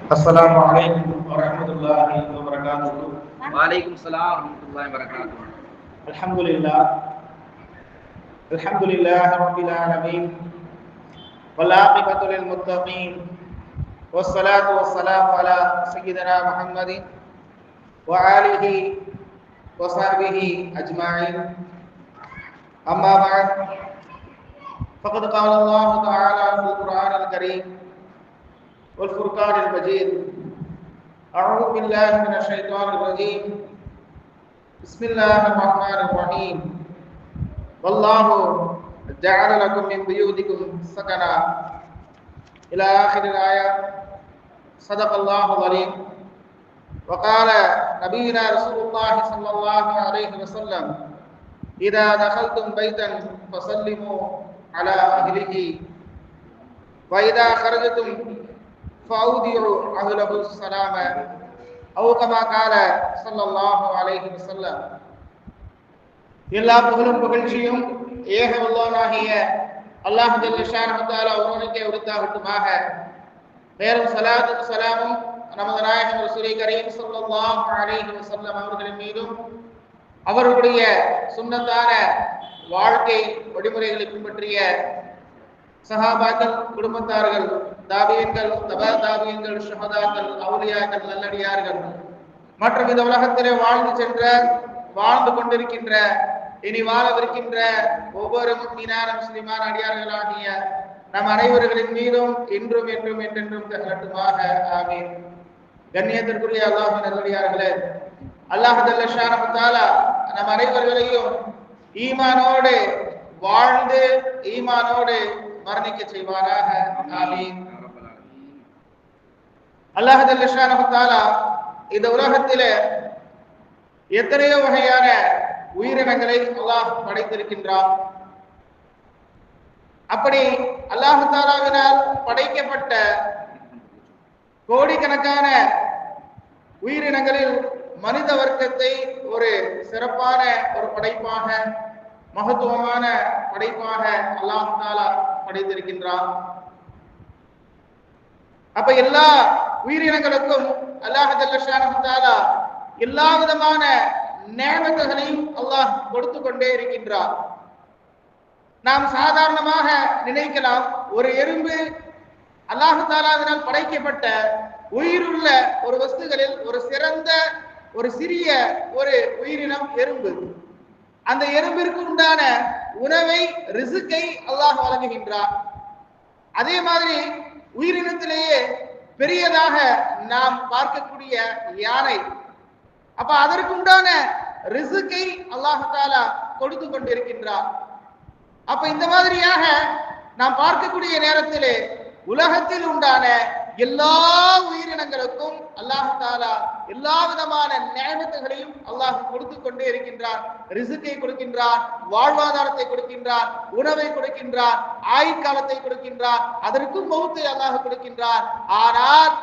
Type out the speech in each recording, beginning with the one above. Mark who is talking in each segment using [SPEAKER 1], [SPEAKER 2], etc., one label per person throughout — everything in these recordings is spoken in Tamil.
[SPEAKER 1] السلام عليكم ورحمة الله وبركاته.
[SPEAKER 2] وعليكم السلام ورحمة الله وبركاته.
[SPEAKER 1] الحمد لله الحمد لله رب العالمين والعاقبة للمتقين والصلاة والسلام على سيدنا محمد وآله وصحبه أجمعين. أما بعد فقد قال الله تعالى في القرآن الكريم والفرقان المجيد: أعوذ بالله من الشيطان الرجيم، بسم الله الرحمن الرحيم، والله جعل لكم من بيوتكم سكنا إلى آخر الآية. صدق الله العظيم. وقال نبينا رسول الله صلى الله عليه وسلم: إذا دخلتم بيتا فسلموا على أهله، وإذا خرجتم فأودعوا أهله السلام، أو كما قال صلى الله عليه وسلم. எல்லா புகழும் புகழ்ச்சியும் ஏக வல்லோனாகிய அல்லாஹ் ஜல்ல ஷானஹு தஆலா ஒருவனுக்கே உரித்தாகட்டுமாக. மேலும் ஸலாத்தும் ஸலாமும் நமது நாயகம் ரசூல் கரீம் ஸல்லல்லாஹு அலைஹி வஸல்லம் அவர்களின் மீதும் அவர்களுடைய சுன்னத்தான வாழ்க்கை வழிமுறைகளை பின்பற்றிய சஹாபாக்கள், குடும்பத்தார்கள், தாபியன்கள், தபா தாபியன்கள், ஷஹதாக்கள், அவுலியாக்கள், நல்லடியார்கள் மற்றும் இந்த உலகத்திலே வாழ்ந்து கொண்டிருக்கின்ற இனி வாழவிருக்கின்ற ஒவ்வொரு முஃமினான முஸ்லிமான அடியார்களாகிய நம் அனைவர்களின் மீதும் இன்றும் என்றும் என்றென்றும் தகலட்டுமாக. ஆமீன். கண்ணியத்திற்குரிய அல்லாஹ்வின் நல்லடியார்களே, அல்லாஹ் ஜல்ல ஷானஹு தஆலா நம் அனைவர்களையும் ஈமானோடு வாழ்ந்து ஈமானோடு மரணிக்க செய்வாராக. ஆமீன். அல்லாஹ் ஜல்ல ஷானஹு தஆலா இந்த உலகத்திலே எத்தனையோ வகையான உயிரினங்களை அல்லாஹ் படைத்திருக்கின்றான். அப்படி அல்லாஹ் தஆலாவினால் படைக்கப்பட்ட கோடிக்கணக்கான உயிரினங்களில் மனித வர்க்கத்தை ஒரு சிறப்பான ஒரு படைப்பாக, மகத்துவமான படைப்பாக அல்லாஹ் தஆலா படைத்திருக்கின்றான். அப்ப எல்லா உயிரினங்களுக்கும் அல்லாஹ் ஜல்ல ஷானஹு தஆலா எல்லா விதமான நிஅமத்துகளையும் அல்லாஹ் கொடுத்து கொண்டே இருக்கின்றார். நாம் சாதாரணமாக நினைக்கலாம், ஒரு எறும்பு அல்லாஹ் தஆலாவினால் படைக்கப்பட்ட உயிருள்ள ஒரு வஸ்துகளில் ஒரு சிறந்த ஒரு சிறிய ஒரு உயிரினம் எறும்பு. அந்த எறும்பிற்கு உண்டான உணவை, ரிசுக்கை அல்லாஹ் வழங்குகின்றார். அதே மாதிரி உயிரினத்திலேயே பெரியதாக நாம் பார்க்கக்கூடிய யானை, அப்ப அதற்குண்டான ரிசுக்கை அல்லாஹ் தஆலா கொடுத்து கொண்டிருக்கின்றார். அப்ப இந்த மாதிரியாக நாம் பார்க்கக்கூடிய நேரத்திலே உலகத்தில் உண்டான எல்லா உயிரினங்களுக்கும் அல்லாஹ் தஆலா எல்லா விதமான நிஅமத்துகளையும் அல்லாஹ் கொடுத்து கொண்டே இருக்கின்றான். ரிசுக்கை கொடுக்கின்றான், வாழ்வாதாரத்தை கொடுக்கின்றான், உணவை கொடுக்கின்றான், ஆயுட்காலத்தை கொடுக்கின்றான், அதற்கும் மௌத்தை அல்லாஹ் கொடுக்கின்றான். ஆனால்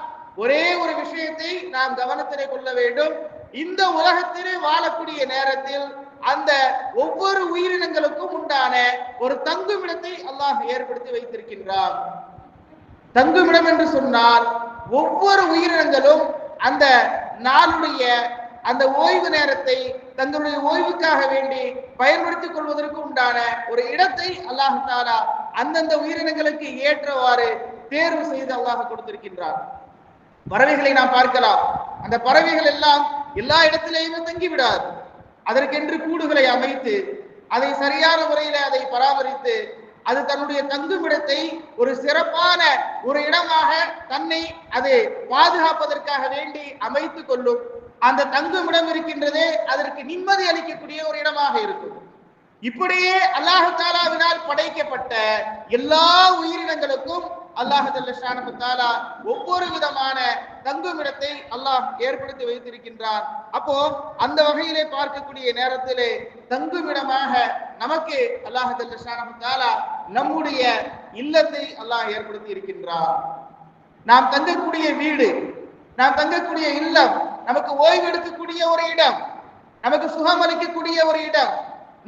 [SPEAKER 1] ஒரே ஒரு விஷயத்தை நாம் கவனத்திலே கொள்ள வேண்டும். இந்த உலகத்திலே வாழக்கூடிய நேரத்தில் அந்த ஒவ்வொரு உயிரினங்களுக்கும் உண்டான ஒரு தங்குமிடத்தை அல்லாஹ் ஏற்படுத்தி வைத்திருக்கின்றான். தங்குமிடம் என்று சொன்னால் ஒவ்வொரு உயிரினங்களும் அந்த நாளுடைய அந்த ஓய்வு நேரத்தை தங்களுடைய ஓய்வுக்காக வேண்டி பயன்படுத்திக் கொள்வதற்கு உண்டான ஒரு இடத்தை அல்லாஹ் தஆலா அந்தந்த உயிரினங்களுக்கு ஏற்றவாறு தேர்வு செய்து அல்லாஹ் கொடுத்திருக்கின்றார். பறவைகளை நாம் பார்க்கலாம். அந்த பறவைகள் எல்லாம் எல்லா இடத்திலேயுமே தங்கிவிடாது. அதற்கென்று கூடுகளை அமைத்து அதை சரியான முறையில அதை பராமரித்து அது தன்னுடைய தங்குமிடத்தை ஒரு சிறப்பான ஒரு இடமாக தன்னை அது பாதுகாப்பதற்காக வேண்டி அமைத்துக் கொள்ளும். அந்த தங்குமிடம் இருக்கின்றதே அதற்கு நிம்மதி அளிக்கக்கூடிய ஒரு இடமாக இருக்கும். இப்படியே அல்லாஹ் தஆலாவினால் படைக்கப்பட்ட எல்லா உயிரினங்களுக்கும் அல்லாஹ் ஜல்ல ஷானஹு தஆலா ஒவ்வொரு விதமான தங்குமிடத்தை அல்லாஹ் ஏற்படுத்தி வைத்திருக்கின்றான். அப்போ அந்த வகையிலே பார்க்கக்கூடிய நேரத்திலே தங்குமிடமாக நமக்கு அல்லாஹ் ஜல்ல ஷானஹு தஆலா நம்முடைய இல்லத்தை அல்லாஹ் ஏற்படுத்தி இருக்கின்றான். நாம் தங்கக்கூடிய வீடு, நாம் தங்கக்கூடிய இல்லம் நமக்கு ஓய்வு எடுக்கக்கூடிய ஒரு இடம், நமக்கு சுகம் அளிக்கக்கூடிய ஒரு இடம்,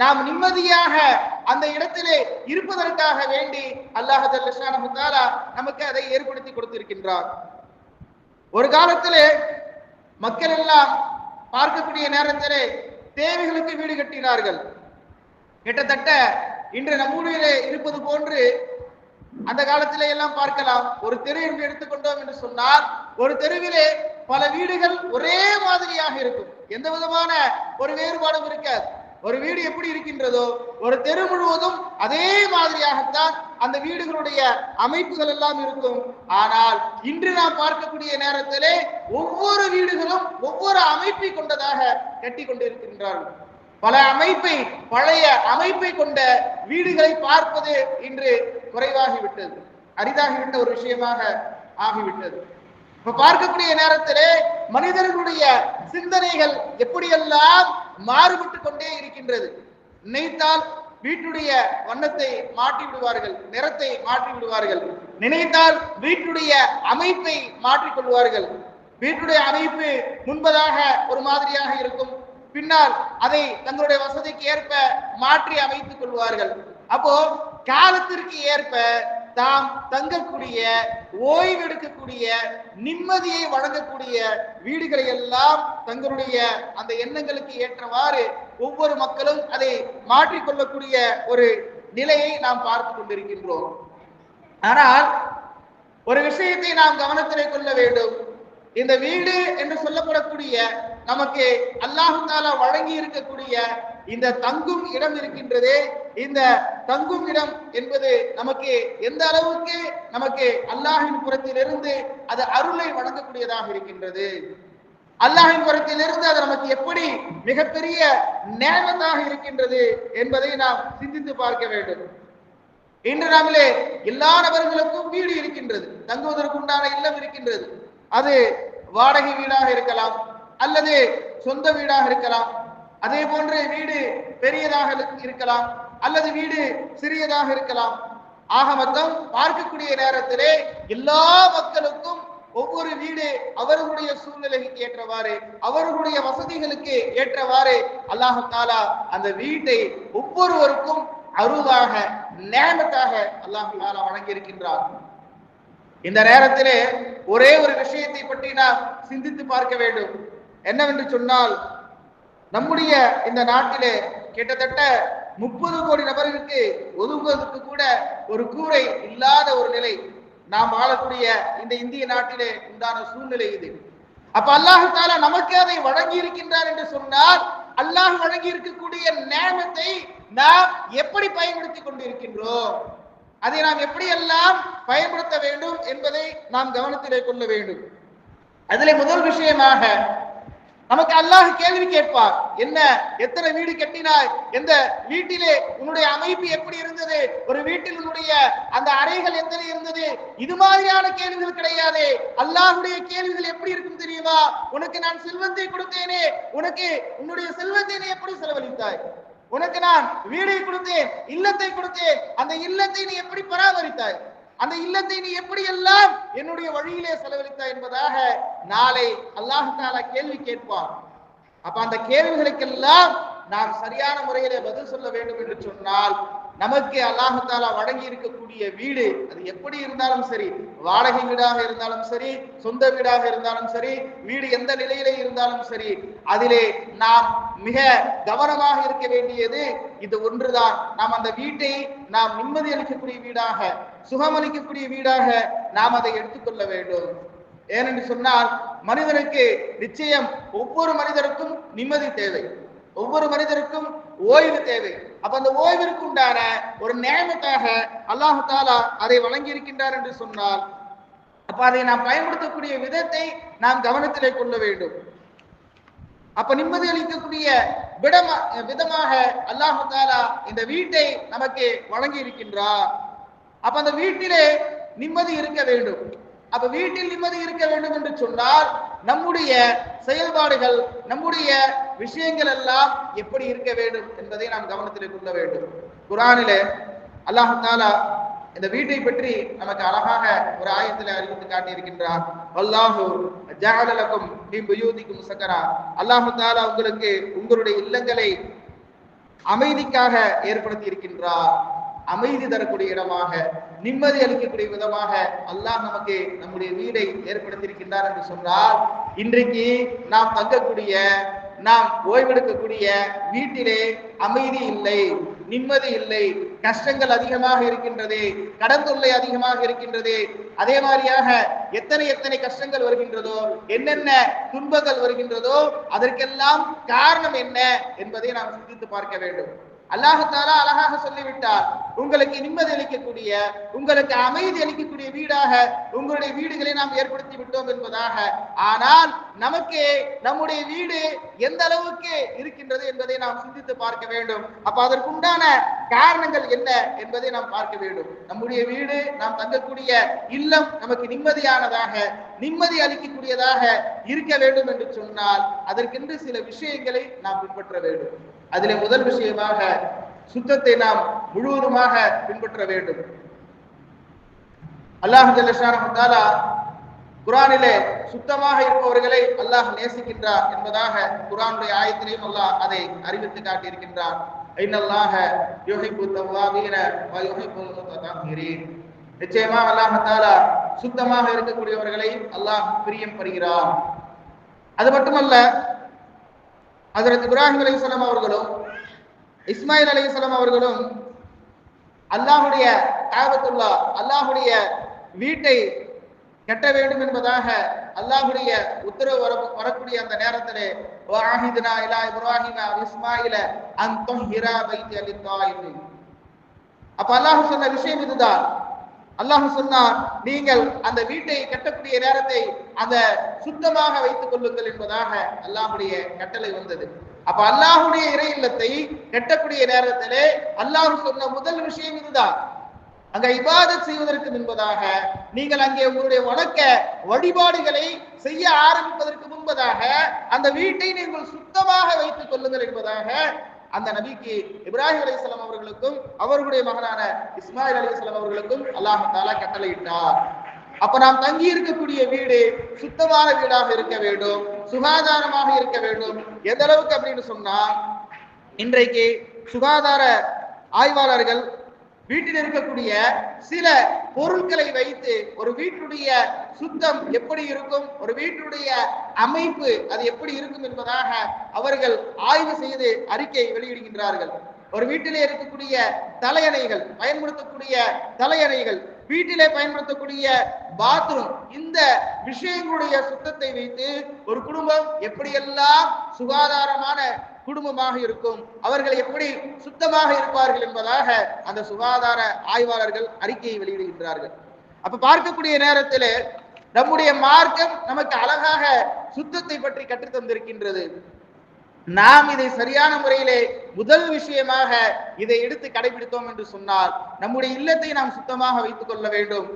[SPEAKER 1] நாம் நிம்மதியாக அந்த இடத்திலே இருப்பதற்காக வேண்டி அல்லாஹ் ஜல்ல ஷானஹு தஆலா நமக்கு அதை ஏற்படுத்தி கொடுத்திருக்கின்றார். ஒரு காலத்திலே மக்கள் எல்லாம் பார்க்கக்கூடிய நேரத்திலே தேவைகளுக்கு வீடு கட்டினார்கள். கிட்டத்தட்ட இன்று நம்மூரிலே இருப்பது போன்று அந்த காலத்திலே எல்லாம் பார்க்கலாம். ஒரு தெரு என்று எடுத்துக்கொண்டோம் என்று சொன்னால் ஒரு தெருவிலே பல வீடுகள் ஒரே மாதிரியாக இருக்கும், எந்த விதமான ஒரு வேறுபாடும் இருக்காது. ஒரு வீடு எப்படி இருக்கின்றதோ ஒரு தெரு முழுவதும் அதே மாதிரியாகத்தான் அந்த வீடுகளுடைய அமைப்புகள் எல்லாம் இருக்கும். ஆனால் இன்று நாம் பார்க்கக்கூடிய நேரத்திலே ஒவ்வொரு வீடுகளும் ஒவ்வொரு அமைப்பை கொண்டதாக கட்டி கொண்டிருக்கின்றார்கள். பல பழைய அமைப்பை கொண்ட வீடுகளை பார்ப்பது இன்று குறைவாகிவிட்டது, அரிதாகிவிட்ட ஒரு விஷயமாக ஆகிவிட்டது. இப்ப பார்க்கக்கூடிய நேரத்திலே மனிதர்களுடைய சிந்தனைகள் எப்படியெல்லாம் மாறுபட்டு கொண்டே இருக்கின்றது. நினைத்தால் வீட்டுடைய வண்ணத்தை மாற்றி விடுவார்கள், நிறத்தை மாற்றி விடுவார்கள். நினைத்தால் வீட்டுடைய அமைப்பை மாற்றிக் கொள்வார்கள். வீட்டுடைய அமைப்பு முன்பதாக ஒரு மாதிரியாக இருக்கும், பின்னால் அதை தங்களுடைய வசதிக்கு ஏற்ப மாற்றி அமைத்துக் கொள்வார்கள். அப்போ காலத்திற்கு ஏற்ப தாம் தங்கக்கூடிய, ஓய்வெடுக்கக்கூடிய, நிம்மதியை வழங்கக்கூடிய வீடுகளை எல்லாம் தங்களுடைய அந்த எண்ணங்களுக்கு ஏற்றவாறு ஒவ்வொரு மக்களும் அதை மாற்றிக்கொள்ளக்கூடிய ஒரு நிலையை நாம் பார்த்து கொண்டிருக்கின்றோம். ஆனால் ஒரு விஷயத்தை நாம் கவனத்திலே கொள்ள வேண்டும். இந்த வீடு என்று சொல்லப்படக்கூடிய நமக்கு அல்லாஹ் தஆலா வழங்கி இருக்கக்கூடிய இந்த தங்கும் இடம் இருக்கின்றதே, இந்த தங்கும் இடம் என்பது நமக்கு எந்த அளவுக்கு நமக்கு அல்லாஹ்வின் புறத்திலிருந்து அது அருளை வழங்கக்கூடியதாக இருக்கின்றது, அல்லாஹ்வின் புறத்திலிருந்து அது நமக்கு எப்படி மிகப்பெரிய நேமத்தாக இருக்கின்றது என்பதை நாம் சிந்தித்து பார்க்க வேண்டும். இன்று நாமளே எல்லா நபர்களுக்கும் வீடு இருக்கின்றது, தங்குவதற்கு உண்டான இல்லம் இருக்கின்றது. அது வாடகை வீடாக இருக்கலாம் அல்லது சொந்த வீடாக இருக்கலாம். அதே போன்று வீடு பெரியதாக இருக்கலாம் அல்லது வீடு சிறியதாக இருக்கலாம். ஆக மொத்தம் பார்க்கக்கூடிய நேரத்திலே எல்லா மக்களுக்கும் ஒவ்வொரு வீடு அவர்களுடைய சூழ்நிலைக்கு ஏற்றவாறு, அவர்களுடைய வசதிகளுக்கு ஏற்றவாறு அல்லாஹ் தஆலா அந்த வீட்டை ஒவ்வொருவருக்கும் அருளாக, நேமத்தாக அல்லாஹ் தஆலா வழங்கி இருக்கின்றார். இந்த நேரத்திலே ஒரே ஒரு விஷயத்தை பற்றி நாம் சிந்தித்து பார்க்க வேண்டும். என்னவென்று சொன்னால், நம்முடைய இந்த நாட்டிலே கிட்டத்தட்ட 30 கோடி நபர்களுக்கு ஒதுங்குவதற்கு கூட ஒரு கூரை இல்லாத ஒரு நிலை நாம் வாழக்கூடிய இந்த இந்திய நாட்டிலே உண்டான சூழ்நிலை இது. அப்ப அல்லாஹ் தஆலா நமக்கு அதை வழங்கி இருக்கின்றார் என்று சொன்னால், அல்லாஹ் வழங்கி இருக்கக்கூடிய நேமத்தை நாம் எப்படி பயன்படுத்திக் கொண்டிருக்கின்றோம், அதை நாம் எப்படியெல்லாம் பயன்படுத்த வேண்டும் என்பதை நாம் கவனத்திலே கொள்ள வேண்டும். அதிலே முதல் விஷயமாக நமக்கு அல்லாஹ் கேள்வி கேட்பார். என்ன, எத்தனை வீடு கட்டினாய், எந்த வீட்டிலே உன்னுடைய அமைப்பு எப்படி இருந்தது, ஒரு வீட்டில் உன்னுடைய அந்த அறைகள் எத்தனை இருந்தது, இது மாதிரியான கேள்விகள் கிடையாது. அல்லாஹ்வுடைய கேள்விகள் எப்படி இருக்கும் தெரியுமா? உனக்கு நான் செல்வத்தை கொடுத்தேனே, உனக்கு உன்னுடைய செல்வத்தை நீ எப்படி செலவழித்தாய், உனக்கு நான் வீடை கொடுத்தேன், இல்லத்தை கொடுத்தேன், அந்த இல்லத்தை நீ எப்படி பராமரித்தாய், அந்த இல்லத்தை நீ எப்படி எல்லாம் என்னுடைய வழியிலே செலவழித்தாய் என்பதாக நாளை அல்லாஹ் தஆலா கேள்வி கேட்பார். அப்ப அந்த கேள்விகளுக்கெல்லாம் நாம் சரியான முறையிலே பதில் சொல்ல வேண்டும் என்று சொன்னால், நமக்கு அல்லாஹ் தஆலா வழங்கி இருக்கக்கூடிய வீடு அது எப்படி இருந்தாலும் சரி, வாடகை வீடாக இருந்தாலும் சரி, சொந்த வீடாக இருந்தாலும் சரி, வீடு எந்த நிலையிலே இருந்தாலும் சரி, அதிலே நாம் மிக கவனமாக இருக்க வேண்டியது இது ஒன்றுதான். நாம் அந்த வீட்டை நாம் நிம்மதி அளிக்கக்கூடிய வீடாக, சுகமளிக்கக்கூடிய வீடாக நாம் அதை எடுத்துக்கொள்ள வேண்டும். ஏனென்று சொன்னால், மனிதனுக்கு நிச்சயம் ஒவ்வொரு மனிதருக்கும் நிம்மதி தேவை, ஒவ்வொரு மனிதருக்கும் ஓய்வு தேவை. அப்ப அந்த ஓய்விற்கு உண்டான ஒரு நேமத்தாக அல்லாஹ் தஆலா அதை வழங்கி இருக்கின்றார் என்று சொன்னால், அப்ப அதை நாம் பயன்படுத்தக்கூடிய விதத்தை நாம் கவனத்திலே கொள்ள வேண்டும். அப்ப நிம்மதி அளிக்கக்கூடிய விதமாக அல்லாஹ் தஆலா இந்த வீட்டை நமக்கு வழங்கி இருக்கின்றார். அப்ப அந்த வீட்டிலே நிம்மதி இருக்க வேண்டும். அப்ப வீட்டில் நிம்மதி இருக்க வேண்டும் என்று சொன்னால், நம்முடைய செயல்பாடுகள், நம்முடைய விஷயங்கள் எல்லாம் எப்படி இருக்க வேண்டும் என்பதை நாம் கவனத்தில் கொள்ள வேண்டும். குர்ஆனிலே அல்லாஹ் தஆலா இந்த வீட்டை பற்றி நமக்கு அழகாக ஒரு ஆயத்திலே அறிவித்து காட்டி இருக்கின்றார். வல்லாஹு ஜஅல லக்கும் ஃபீ புயூதிக்கும் சகரா, அல்லாஹ் தஆலா உங்களுக்கு உங்களுடைய இல்லங்களை அமைதிக்காக ஏற்படுத்தி இருக்கின்றார். அமைதி தரக்கூடிய இடமாக, நிம்மதி அளிக்கக்கூடிய விதமாக அல்லாஹ் நமக்கு நம்முடைய வீடை ஏற்படுத்தியிருக்கின்றார் என்று சொன்னால், இன்றைக்கு நாம் தங்கக்கூடிய, நாம் ஓய்வெடுக்கக்கூடிய வீட்டிலே அமைதி இல்லை, நிம்மதி இல்லை, கஷ்டங்கள் அதிகமாக இருக்கின்றது, கடன் தொல்லை அதிகமாக இருக்கின்றது. அதே மாதிரியாக எத்தனை கஷ்டங்கள் வருகின்றதோ, என்னென்ன துன்பங்கள் வருகின்றதோ, அதற்கெல்லாம் காரணம் என்ன என்பதை நாம் சிந்தித்து பார்க்க வேண்டும். அல்லாஹ் தஆலா அழகாக சொல்லிவிட்டார், உங்களுக்கு நிம்மதி அளிக்கக்கூடிய, உங்களுக்கு அமைதி அளிக்கக்கூடிய வீடாக உங்களுடைய வீடுகளை நாம் ஏற்படுத்தி விட்டோம் என்பதாக. ஆனால் நமக்கு நம்முடைய வீடு எந்த அளவுக்கு இருக்கின்றது என்பதை நாம் சிந்தித்து பார்க்க வேண்டும். அப்ப அதற்குண்டான காரணங்கள் என்ன என்பதை நாம் பார்க்க வேண்டும். நம்முடைய வீடு, நாம் தங்கக்கூடிய இல்லம் நமக்கு நிம்மதியானதாக, நிம்மதி அளிக்கக்கூடியதாக இருக்க வேண்டும் என்று சொன்னால் அதற்கென்று சில விஷயங்களை நாம் பின்பற்ற வேண்டும். அதிலே முதல் விஷயமாக சுத்தத்தை நாம் முழுவதுமாக பின்பற்ற வேண்டும். அல்லாஹ் ஜல்ல ஷானஹு தஆலா குர்ஆனிலே சுத்தமாக இருப்பவர்களை அல்லாஹ் நேசிக்கின்றார் என்பதாக குர்ஆனுடைய ஆயத்திலையும் அல்லாஹ் அதை அறிவித்து காட்டியிருக்கின்றார். இன்னல்லாஹ யுஹிப்பு தவ்வாபீன வ யுஹிப்புல் முத்ததஹிரீன். நிச்சயமாக அல்லாஹ் தஆலா சுத்தமாக இருக்கக்கூடியவர்களை அல்லாஹ் பிரியம் படுகிறார். அது மட்டுமல்ல, ஹஜ்ரத் இப்ராஹிம் அலைஹிஸ்ஸலாம் அவர்களும் இஸ்மாயில் அலைஹிஸ்ஸலாம் அவர்களும் அல்லாஹ்வுடைய காபத்துல்லா, அல்லாஹ்வுடைய வீட்டை கட்ட வேண்டும் என்பதாக அல்லாஹ்வுடைய உத்தரவு வரக்கூடிய அந்த நேரத்திலே வஆஹிதுனா இலா இப்ராஹிம வ இஸ்மாயில அன் துஹிரா பைத்தி லித்தாயிஃபின். அப்ப அல்லாஹ் சொன்ன விஷயம் இதுதான். அல்லாஹ் சொன்னார், நீங்கள் அந்த வீட்டை கட்டக்கூடிய நேரத்தை அந்த சுத்தமாக வைத்துக் கொள்ளுங்கள் என்பதாக அல்லாஹ்வுடைய கட்டளை வந்தது. அப்ப அல்லாஹ்வுடைய இறை இல்லத்தை கட்டக்கூடிய நேரத்திலே அல்லாஹ் சொன்ன முதல் விஷயம் இதுதான். அங்க இபாதத் செய்வதற்கு முன்பதாக, நீங்கள் அங்கே உங்களுடைய வணக்க வழிபாடுகளை செய்ய ஆரம்பிப்பதற்கு முன்பதாக அந்த வீட்டை நீங்கள் சுத்தமாக வைத்துக் கொள்ளுங்கள் என்பதாக அந்த நபிக்கு இப்ராஹிம் அலைஹிஸ்ஸலாம் அவர்களுக்கும் அவர்களுடைய மகனான இஸ்மாயில் அலைஹிஸ்ஸலாம் அவர்களுக்கும் அல்லாஹ் தஆலா கட்டளையிட்டார். அப்ப நாம் தங்கி இருக்கக்கூடிய வீடு சுத்தமான வீடாக இருக்க வேண்டும், சுகாதாரமாக இருக்க வேண்டும். எந்த அளவுக்கு அப்படின்னு சொன்னா, இன்றைக்கு சுகாதார ஆய்வாளர்கள் வீட்டில் இருக்கக்கூடிய சில பொருட்களை வைத்து ஒரு வீட்டுடைய சுத்தம் எப்படி இருக்கும், ஒரு வீட்டுடைய அமைப்பு அது எப்படி இருக்கும் என்பதாக அவர்கள் ஆய்வு செய்து அறிக்கை வெளியிடுகின்றார்கள். ஒரு வீட்டிலே இருக்கக்கூடிய தலையணைகள், பயன்படுத்தக்கூடிய தலையணைகள், வீட்டிலே பயன்படுத்தக்கூடிய பாத்ரூம், இந்த விஷயங்களுடைய சுத்தத்தை வைத்து ஒரு குடும்பம் எப்படியெல்லாம் சுகாதாரமான குடும்பமாக இருக்கும், அவர்கள் எப்படி சுத்தமாக இருப்பார்கள் என்பதாக அந்த சுகாதார ஆய்வாளர்கள் அறிக்கையை வெளியிடுகின்றார்கள். அப்ப பார்க்கக்கூடிய நேரத்தில் நம்முடைய மார்க்கம் நமக்கு அழகாக சுத்தத்தை பற்றி கற்றுத் தந்திருக்கின்றது. நாம் இதை சரியான முறையிலே முதல் விஷயமாக இதை எடுத்து கடைபிடித்தோம் என்று சொன்னால் நம்முடைய இல்லத்தை நாம் சுத்தமாக வைத்துக் கொள்ள வேண்டும்.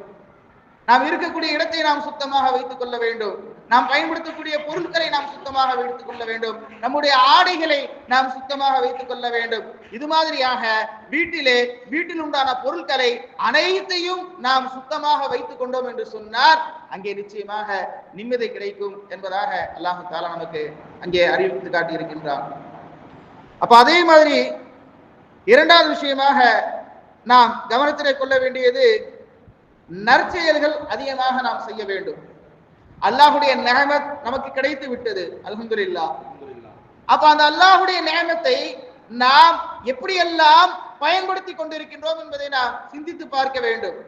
[SPEAKER 1] நாம் இருக்கக்கூடிய இடத்தை நாம் சுத்தமாக வைத்துக் கொள்ள வேண்டும். நாம் பயன்படுத்தக்கூடிய பொருட்களை நாம் சுத்தமாக வைத்துக் கொள்ள வேண்டும். நம்முடைய ஆடைகளை நாம் சுத்தமாக வைத்துக் கொள்ள வேண்டும். இது மாதிரியாக வீட்டில் உண்டான பொருட்களை அனைத்தையும் நாம் சுத்தமாக வைத்துக் கொண்டோம் என்று சொன்னால் அங்கே நிச்சயமாக நிம்மதி கிடைக்கும் என்பதாக அல்லாஹ் தஆலா நமக்கு அங்கே அறிவித்து காட்டி இருக்கின்றார். அப்ப அதே மாதிரி இரண்டாவது விஷயமாக நாம் கவனத்திலே கொள்ள வேண்டியது, நற்செயல்கள் அதிகமாக நாம் செய்ய வேண்டும். அல்லாஹ்வுடைய நிஅமத் நமக்கு கிடைத்து விட்டது, அல்ஹம்துலில்லாஹ். அப்ப அந்த அல்லாஹ்வுடைய நிஅமத்தை நாம் எப்படியெல்லாம் பயன்படுத்தி கொண்டிருக்கின்றோம் என்பதை நாம் சிந்தித்து பார்க்க வேண்டும்.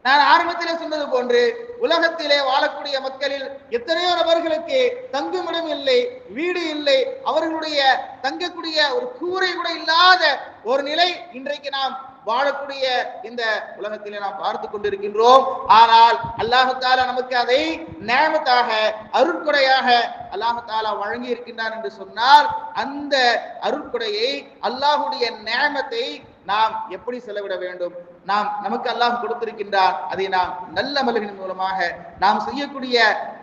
[SPEAKER 1] நான் ஆரம்பத்திலே சொன்னது போன்று உலகத்திலே வாழக்கூடிய மக்களில் எத்தனையோ நபர்களுக்கு தங்குமிடம் இல்லை, வீடு இல்லை, அவர்களுடைய தங்கக்கூடிய ஒரு கூரை கூட இல்லாத ஒரு நிலை இன்றைக்கு நாம் வாழக்கூடிய இந்த உலகத்திலே நாம் பார்த்து கொண்டிருக்கின்றோம். ஆனால் அல்லாஹ் தஆலா நமக்கு அதை நிஅமத்தாக, அருட்கொடையாக அல்லாஹ் தஆலா வழங்கி இருக்கின்றான் என்று சொன்னால் அந்த அருட்கொடையை, அல்லாஹ்வுடைய நிஅமத்தை நாம் எப்படி செலவிட வேண்டும்? நமக்கு அல்லாஹ் கொடுத்திருக்கின்றார், அதை நாம் நல்ல அமல்களின் மூலமாக, நாம் செய்யக்கூடிய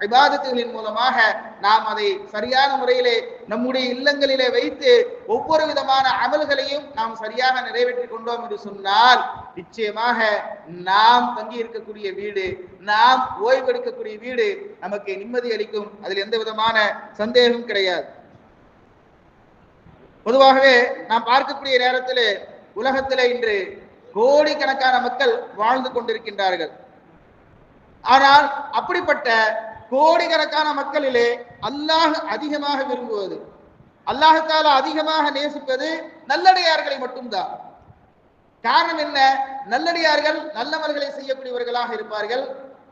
[SPEAKER 1] இபாதத்துகளின் மூலமாக நாம் அதை சரியான முறையிலே நம்முடைய இல்லங்களிலே வைத்து ஒவ்வொரு விதமான அமல்களையும் நாம் சரியாக நிறைவேற்றி கொண்டோம் என்று சொன்னால் நிச்சயமாக நாம் தங்கி இருக்கக்கூடிய வீடு, நாம் ஓய்வெடுக்கக்கூடிய வீடு நமக்கு நிம்மதி அளிக்கும். அதில் எந்த விதமான சந்தேகமும் கிடையாது. பொதுவாகவே நாம் பார்க்கக்கூடிய நேரத்தில் உலகத்தில் இன்று கோடிக்கணக்கான மக்கள் வாழ்ந்து கொண்டிருக்கின்றார்கள். ஆனால் அப்படிப்பட்ட கோடிக்கணக்கான மக்களிலே அல்லாஹ் அதிகமாக விரும்புவது, அல்லாஹ் தஆலா அதிகமாக நேசிப்பது நல்லடியார்களை மட்டும்தான். காரணம் என்ன? நல்லடியார்கள் நல்லவர்களை செய்யக்கூடியவர்களாக இருப்பார்கள்,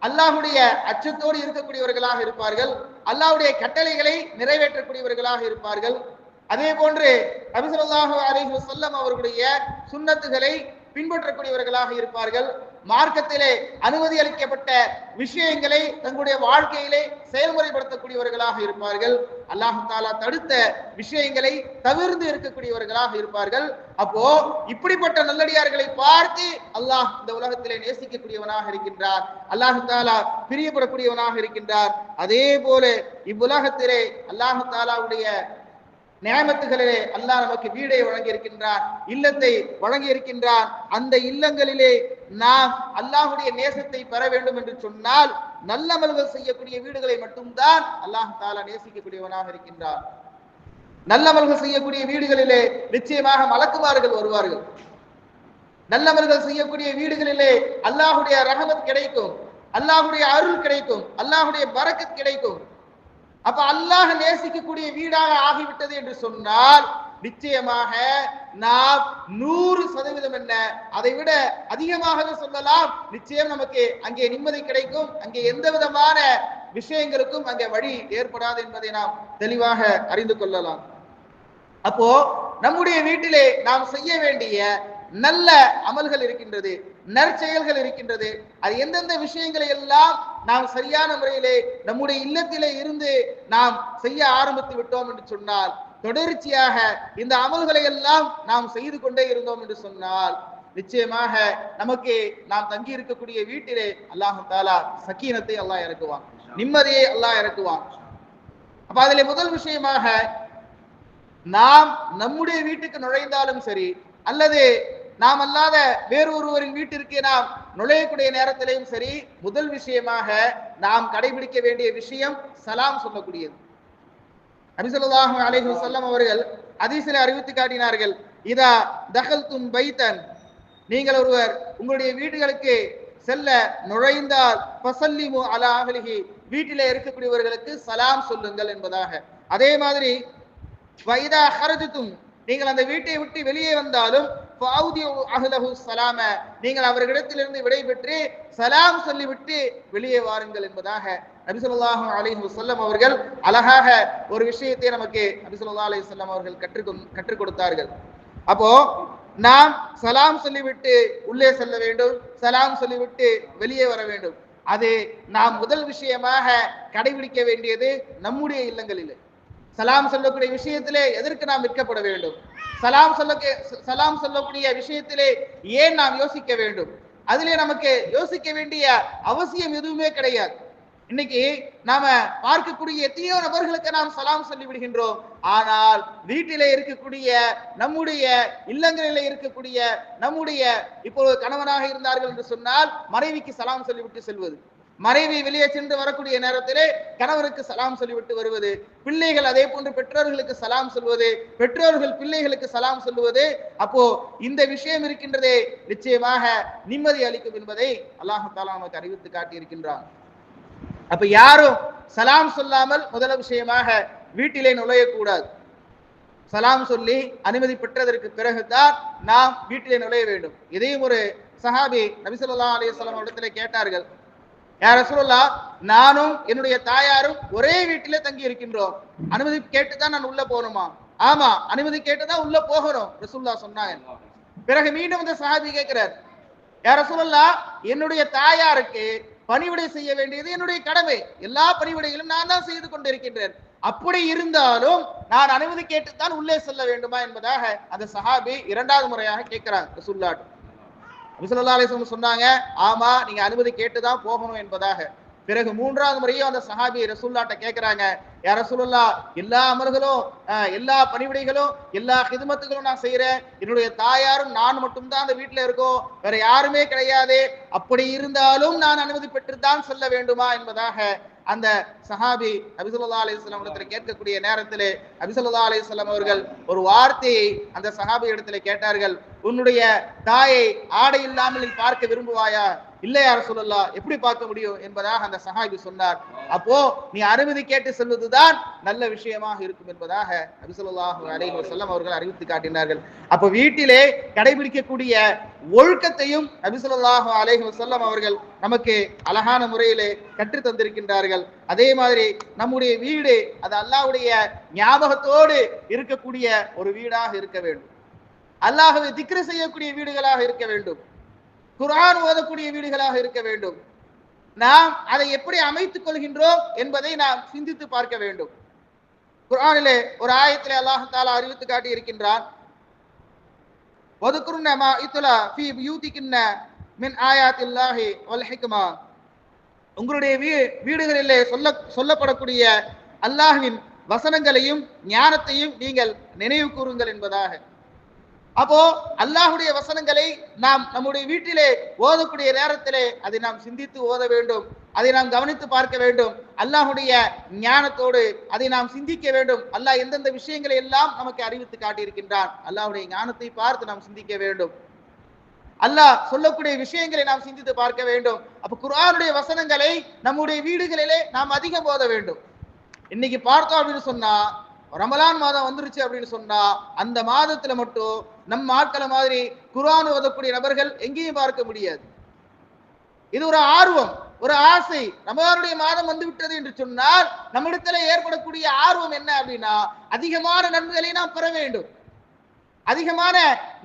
[SPEAKER 1] அல்லாஹ்வுடைய அச்சத்தோடு இருக்கக்கூடியவர்களாக இருப்பார்கள், அல்லாஹ்வுடைய கட்டளைகளை நிறைவேற்றக்கூடியவர்களாக இருப்பார்கள். அதே போன்று நபி ஸல்லல்லாஹு அலைஹி வஸல்லம் அவர்களுடைய சுன்னத்துகளை பின்பற்றக்கூடியவர்களாக இருப்பார்கள். மார்க்கத்திலே அனுமதி அளிக்கப்பட்ட விஷயங்களை தங்களுடைய வாழ்க்கையிலே செயல்முறைப்படுத்தக்கூடியவர்களாக இருப்பார்கள். அல்லாஹ் தஆலா தடுத்த விஷயங்களை தவிர்த்து இருக்கக்கூடியவர்களாக இருப்பார்கள். அப்போ இப்படிப்பட்ட நல்லடியார்களை பார்த்து அல்லாஹ் இந்த உலகத்திலே நேசிக்கக்கூடியவனாக இருக்கின்றார், அல்லாஹ் தஆலா பிரியப்படக்கூடியவனாக இருக்கின்றார். அதே போல இவ்வுலகத்திலே அல்லாஹ் தஆலாவுடைய நியமத்துகளிலே அல்லாஹ் நமக்கு வீடை வழங்கி இருக்கின்றார், இல்லத்தை வழங்கி இருக்கின்றார். அந்த இல்லங்களிலே நாம் அல்லாஹ்வுடைய நேசத்தை பெற வேண்டும் என்று சொன்னால் நல்லமல்கள் செய்யக்கூடிய வீடுகளை மட்டும்தான் அல்லாஹ் தஆலா நேசிக்கக்கூடியவனாக இருக்கின்றார். நல்லமல்கள் செய்யக்கூடிய வீடுகளிலே நிச்சயமாக மலக்குமார்கள் வருவார்கள். நல்லமல்கள் செய்யக்கூடிய வீடுகளிலே அல்லாஹ்வுடைய ரஹமத் கிடைக்கும், அல்லாஹ்வுடைய அருள் கிடைக்கும், அல்லாஹ்வுடைய பரக்கத் கிடைக்கும். அப்ப அல்லாஹ் நேசிக்கக்கூடிய வீடாக ஆகிவிட்டது என்று சொன்னால் நிச்சயமாக நாம் 100% என்ன, அதை விட அதிகமாகவே சொல்லலாம், நிச்சயம் நமக்கு அங்கே நிம்மதி கிடைக்கும், அங்கே எந்த விதமான விஷயங்களுக்கும் அங்கே வழி ஏற்படாது என்பதை நாம் தெளிவாக அறிந்து கொள்ளலாம். அப்போ நம்முடைய வீட்டிலே நாம் செய்ய வேண்டிய நல்ல அமல்கள் இருக்கின்றது, நற்செயல்கள் இருக்கின்றது. அது எந்தெந்த விஷயங்களை எல்லாம் நாம் சரியான முறையிலே நம்முடைய இல்லத்திலே இருந்து நாம் செய்ய ஆரம்பித்து விட்டோம் என்று சொன்னால், தொடர்ச்சியாக இந்த அமல்களை எல்லாம் நாம் செய்து கொண்டே இருந்தோம் என்று சொன்னால் நிச்சயமாக நமக்கு நாம் தங்கி இருக்கக்கூடிய வீட்டிலே அல்லாஹ் தஆலா சக்கீனத்தை அல்லாஹ் இறக்குவான், நிம்மதியை அல்லாஹ் இறக்குவான். அப்ப அதிலே முதல் விஷயமாக நாம் நம்முடைய வீட்டுக்கு நுழைந்தாலும் சரி, அல்லது நாம் அல்லாத வேறொருவரின் வீட்டிற்கு நாம் நுழையக்கூடிய நேரத்திலையும் சரி, முதல் விஷயமாக நாம் கடைபிடிக்க வேண்டிய விஷயம் சலாம் சொல்லக்கூடியது. நபி ஸல்லல்லாஹு அலைஹி வஸல்லம் அவர்கள் ஹதீஸிலே அறிவித்து காட்டினார்கள், இதா தகல்தும் பைத்தன், நீங்கள் ஒருவர் உங்களுடைய வீடுகளுக்கு செல்ல நுழைந்தால் ஃபஸல்லிமு அலா அஹ்லிஹி, வீட்டிலே இருக்கக்கூடியவர்களுக்கு சலாம் சொல்லுங்கள் என்பதாக. அதே மாதிரி வைதா ஹரஜதும், நீங்கள் அந்த வீட்டை விட்டு வெளியே வந்தாலும் சலாம, நீங்கள் அவர்களிடத்திலிருந்து விடைபெற்று சலாம் சொல்லிவிட்டு வெளியே வாருங்கள் என்பதாக நபி ஸல்லல்லாஹு அலைஹி வஸல்லம் அவர்கள் அழகாக ஒரு விஷயத்தை நமக்கு நபி ஸல்லல்லாஹு அலைஹி வஸல்லம் அவர்கள் கற்றுக் கொடுத்தார்கள். அப்போ நாம் சலாம் சொல்லிவிட்டு உள்ளே செல்ல வேண்டும், சலாம் சொல்லிவிட்டு வெளியே வர வேண்டும். அது நாம் முதல் விஷயமாக கடைபிடிக்க வேண்டியது நம்முடைய இல்லங்களில். சலாம் சொல்லக்கூடிய விஷயத்திலே எதற்கு நாம் விற்கப்பட வேண்டும்? சலாம் சொல்லக்கூடிய விஷயத்திலே ஏன் நாம் யோசிக்க வேண்டும்? அதிலே நமக்கு யோசிக்க வேண்டிய அவசியம் எதுவுமே கிடையாது. இன்னைக்கு நாம பார்க்கக்கூடிய எத்தனையோ நபர்களுக்கு நாம் சலாம் சொல்லி விடுகின்றோம். ஆனால் வீட்டிலே இருக்கக்கூடிய நம்முடைய இல்லங்களிலே இருக்கக்கூடிய நம்முடைய இப்போ கணவனாக இருந்தார்கள் என்று சொன்னால் மனைவிக்கு சலாம் சொல்லிவிட்டு செல்வது, மனைவி வெளியே சென்று வரக்கூடிய நேரத்திலே கணவருக்கு சலாம் சொல்லிவிட்டு வருவது, பிள்ளைகள் அதே போன்று பெற்றோர்களுக்கு சலாம் சொல்வது, பெற்றோர்கள் பிள்ளைகளுக்கு சலாம் சொல்லுவது. அப்போ இந்த விஷயம் இருக்கின்றதே நிச்சயமாக நிம்மதி அளிக்கும் என்பதை அல்லாஹ் தஆலா நமக்கு அறிவித்து காட்டி இருக்கின்றான். அப்ப யாரும் சலாம் சொல்லாமல் முதல் விஷயமாக வீட்டிலே நுழையக்கூடாது. சலாம் சொல்லி அனுமதி பெற்றதற்கு பிறகுதான் நாம் வீட்டிலே நுழைய வேண்டும். இதையும் ஒரு சஹாபி நபி ஸல்லல்லாஹு அலைஹி வஸல்லம் இடத்திலே கேட்டார்கள், யா ரசூலுல்லாஹ், நானும் என்னுடைய தாயாரும் ஒரே வீட்டிலே தங்கி இருக்கின்றோம், அனுமதி கேட்டுதான் நான் உள்ள போகணுமா? ஆமா, அனுமதி கேட்டுதான் உள்ள போகணும் ரசூலுல்லாஹ் சொன்னாங்க. பிறகு மீண்டும் இந்த சஹாபி கேட்கிறார், யா ரசூலுல்லாஹ், என்னுடைய தாயாருக்கு பணிவிடை செய்ய வேண்டியது என்னுடைய கடமை, எல்லா பணிவிடைகளும் நான் தான் செய்து கொண்டிருக்கின்றேன், அப்படி இருந்தாலும் நான் அனுமதி கேட்டுத்தான் உள்ளே செல்ல வேண்டுமா என்பதாக அந்த சஹாபி இரண்டாவது முறையாக கேட்கிறாங்க ரசூலுல்லாஹ். நபி ஸல்லல்லாஹு அலைஹி வஸல்லம் சொன்னாங்க, ஆமா நீங்க அனுமதி கேட்டுதான் போகணும் என்பதாக. பிறகு மூன்றாவது முறையும் அந்த சஹாபி ரசூலுல்லாஹ்ட்ட கேட்கிறாங்க, யா ரசூலுல்லாஹ், எல்லா அமல்களும் எல்லா பணிவிடைகளும் எல்லா ஹிதமத்துகளும் நான் செய்யறேன், என்னுடைய தாயாரும் நான் மட்டும்தான் அந்த வீட்டுல இருக்கோம், வேற யாருமே கிடையாது, அப்படி இருந்தாலும் நான் அனுமதி பெற்றுத்தான் செல்ல வேண்டுமா என்பதாக அந்த சஹாபி நபி ஸல்லல்லாஹு அலைஹி வஸல்லம் இடத்துல கேட்கக்கூடிய நேரத்திலே நபி ஸல்லல்லாஹு அலைஹி வஸல்லம் அவர்கள் ஒரு வார்த்தையை அந்த சஹாபி இடத்துல கேட்டார்கள். உன்னுடைய தாயை ஆடை இல்லாமல் பார்க்க விரும்புவாயா? இல்லை யா ரசூலல்லாஹ், எப்படி பார்க்க முடியும் என்பதாக அந்த சஹாபி சொன்னார். அப்போ நீ அனுமதி கேட்டு செல்வதுதான் நல்ல விஷயமாக இருக்கும் என்பதாக நபி ஸல்லல்லாஹு அலைஹி வஸல்லம் அவர்கள் அறிவித்து காட்டினார்கள். அப்போ வீட்டிலே கடைபிடிக்கக்கூடிய ஒழுக்கத்தையும் நபி ஸல்லல்லாஹு அலைஹி வஸல்லம் அவர்கள் நமக்கு அழகான முறையிலே கற்று தந்திருக்கின்றார்கள். அதே மாதிரி நம்முடைய வீடு அது அல்லாஹ்வுடைய ஞாபகத்தோடு இருக்கக்கூடிய ஒரு வீடாக இருக்க வேண்டும். அல்லாஹ்வை திக்ரு செய்யக்கூடிய வீடுகளாக இருக்க வேண்டும். குர்ஆன் ஓதக்கூடிய வீடுகளாக இருக்க வேண்டும். நாம் அதை எப்படி அமைத்துக் கொள்கின்றோம் என்பதை நாம் சிந்தித்து பார்க்க வேண்டும். குர்ஆனிலே ஒரு ஆயத்திலே அல்லாஹ் தஆலா அறிவித்து காட்டி இருக்கின்றான். வதுகுர்ன மா இத்லா ஃபீ புயூதிகின்ன மின் ஆயாத்தில்லாஹி வல் ஹிக்மா. உங்களுடைய வீடுகளிலே சொல்லப்படக்கூடிய அல்லாஹ்வின் வசனங்களையும் ஞானத்தையும் நீங்கள் நினைவு கூறுங்கள் என்பதாக. அப்போ அல்லாஹ்வுடைய வசனங்களை நாம் நம்முடைய வீட்டிலே ஓதக்கூடிய நேரத்திலே அதை நாம் சிந்தித்து ஓத வேண்டும். அதை நாம் கவனித்து பார்க்க வேண்டும். அல்லாஹ்வுடைய ஞானத்தோடு அதை நாம் சிந்திக்க வேண்டும். அல்லாஹ் எந்தெந்த விஷயங்களை எல்லாம் நமக்கு அறிவித்து காட்டியிருக்கின்றான், அல்லாஹ்வுடைய ஞானத்தை பார்த்து நாம் சிந்திக்க வேண்டும். அல்லாஹ் சொல்லக்கூடிய விஷயங்களை நாம் சிந்தித்து பார்க்க வேண்டும். அப்ப குர்ஆனுடைய வசனங்களை நம்முடைய வீடுகளிலே நாம் அதிகம் ஓத வேண்டும். இன்னைக்கு பார்த்தோம் அப்படின்னு சொன்னா, ரமலான் மாதம் வந்துருச்சு அப்படின்னு சொன்னா, அந்த மாதத்துல மட்டும் நம்ம ஆட்களை மாதிரி குர்ஆன் ஓதக்கூடிய நபர்கள் எங்கேயும் பார்க்க முடியாது. இது ஒரு ஆர்வம், ஒரு ஆசை. ரமலானுடைய மாதம் வந்து விட்டது என்று சொன்னால் நம்மிடத்துல ஏற்படக்கூடிய ஆர்வம் என்ன அப்படின்னா, அதிகமான நன்மைகளை நாம் பெற வேண்டும், அதிகமான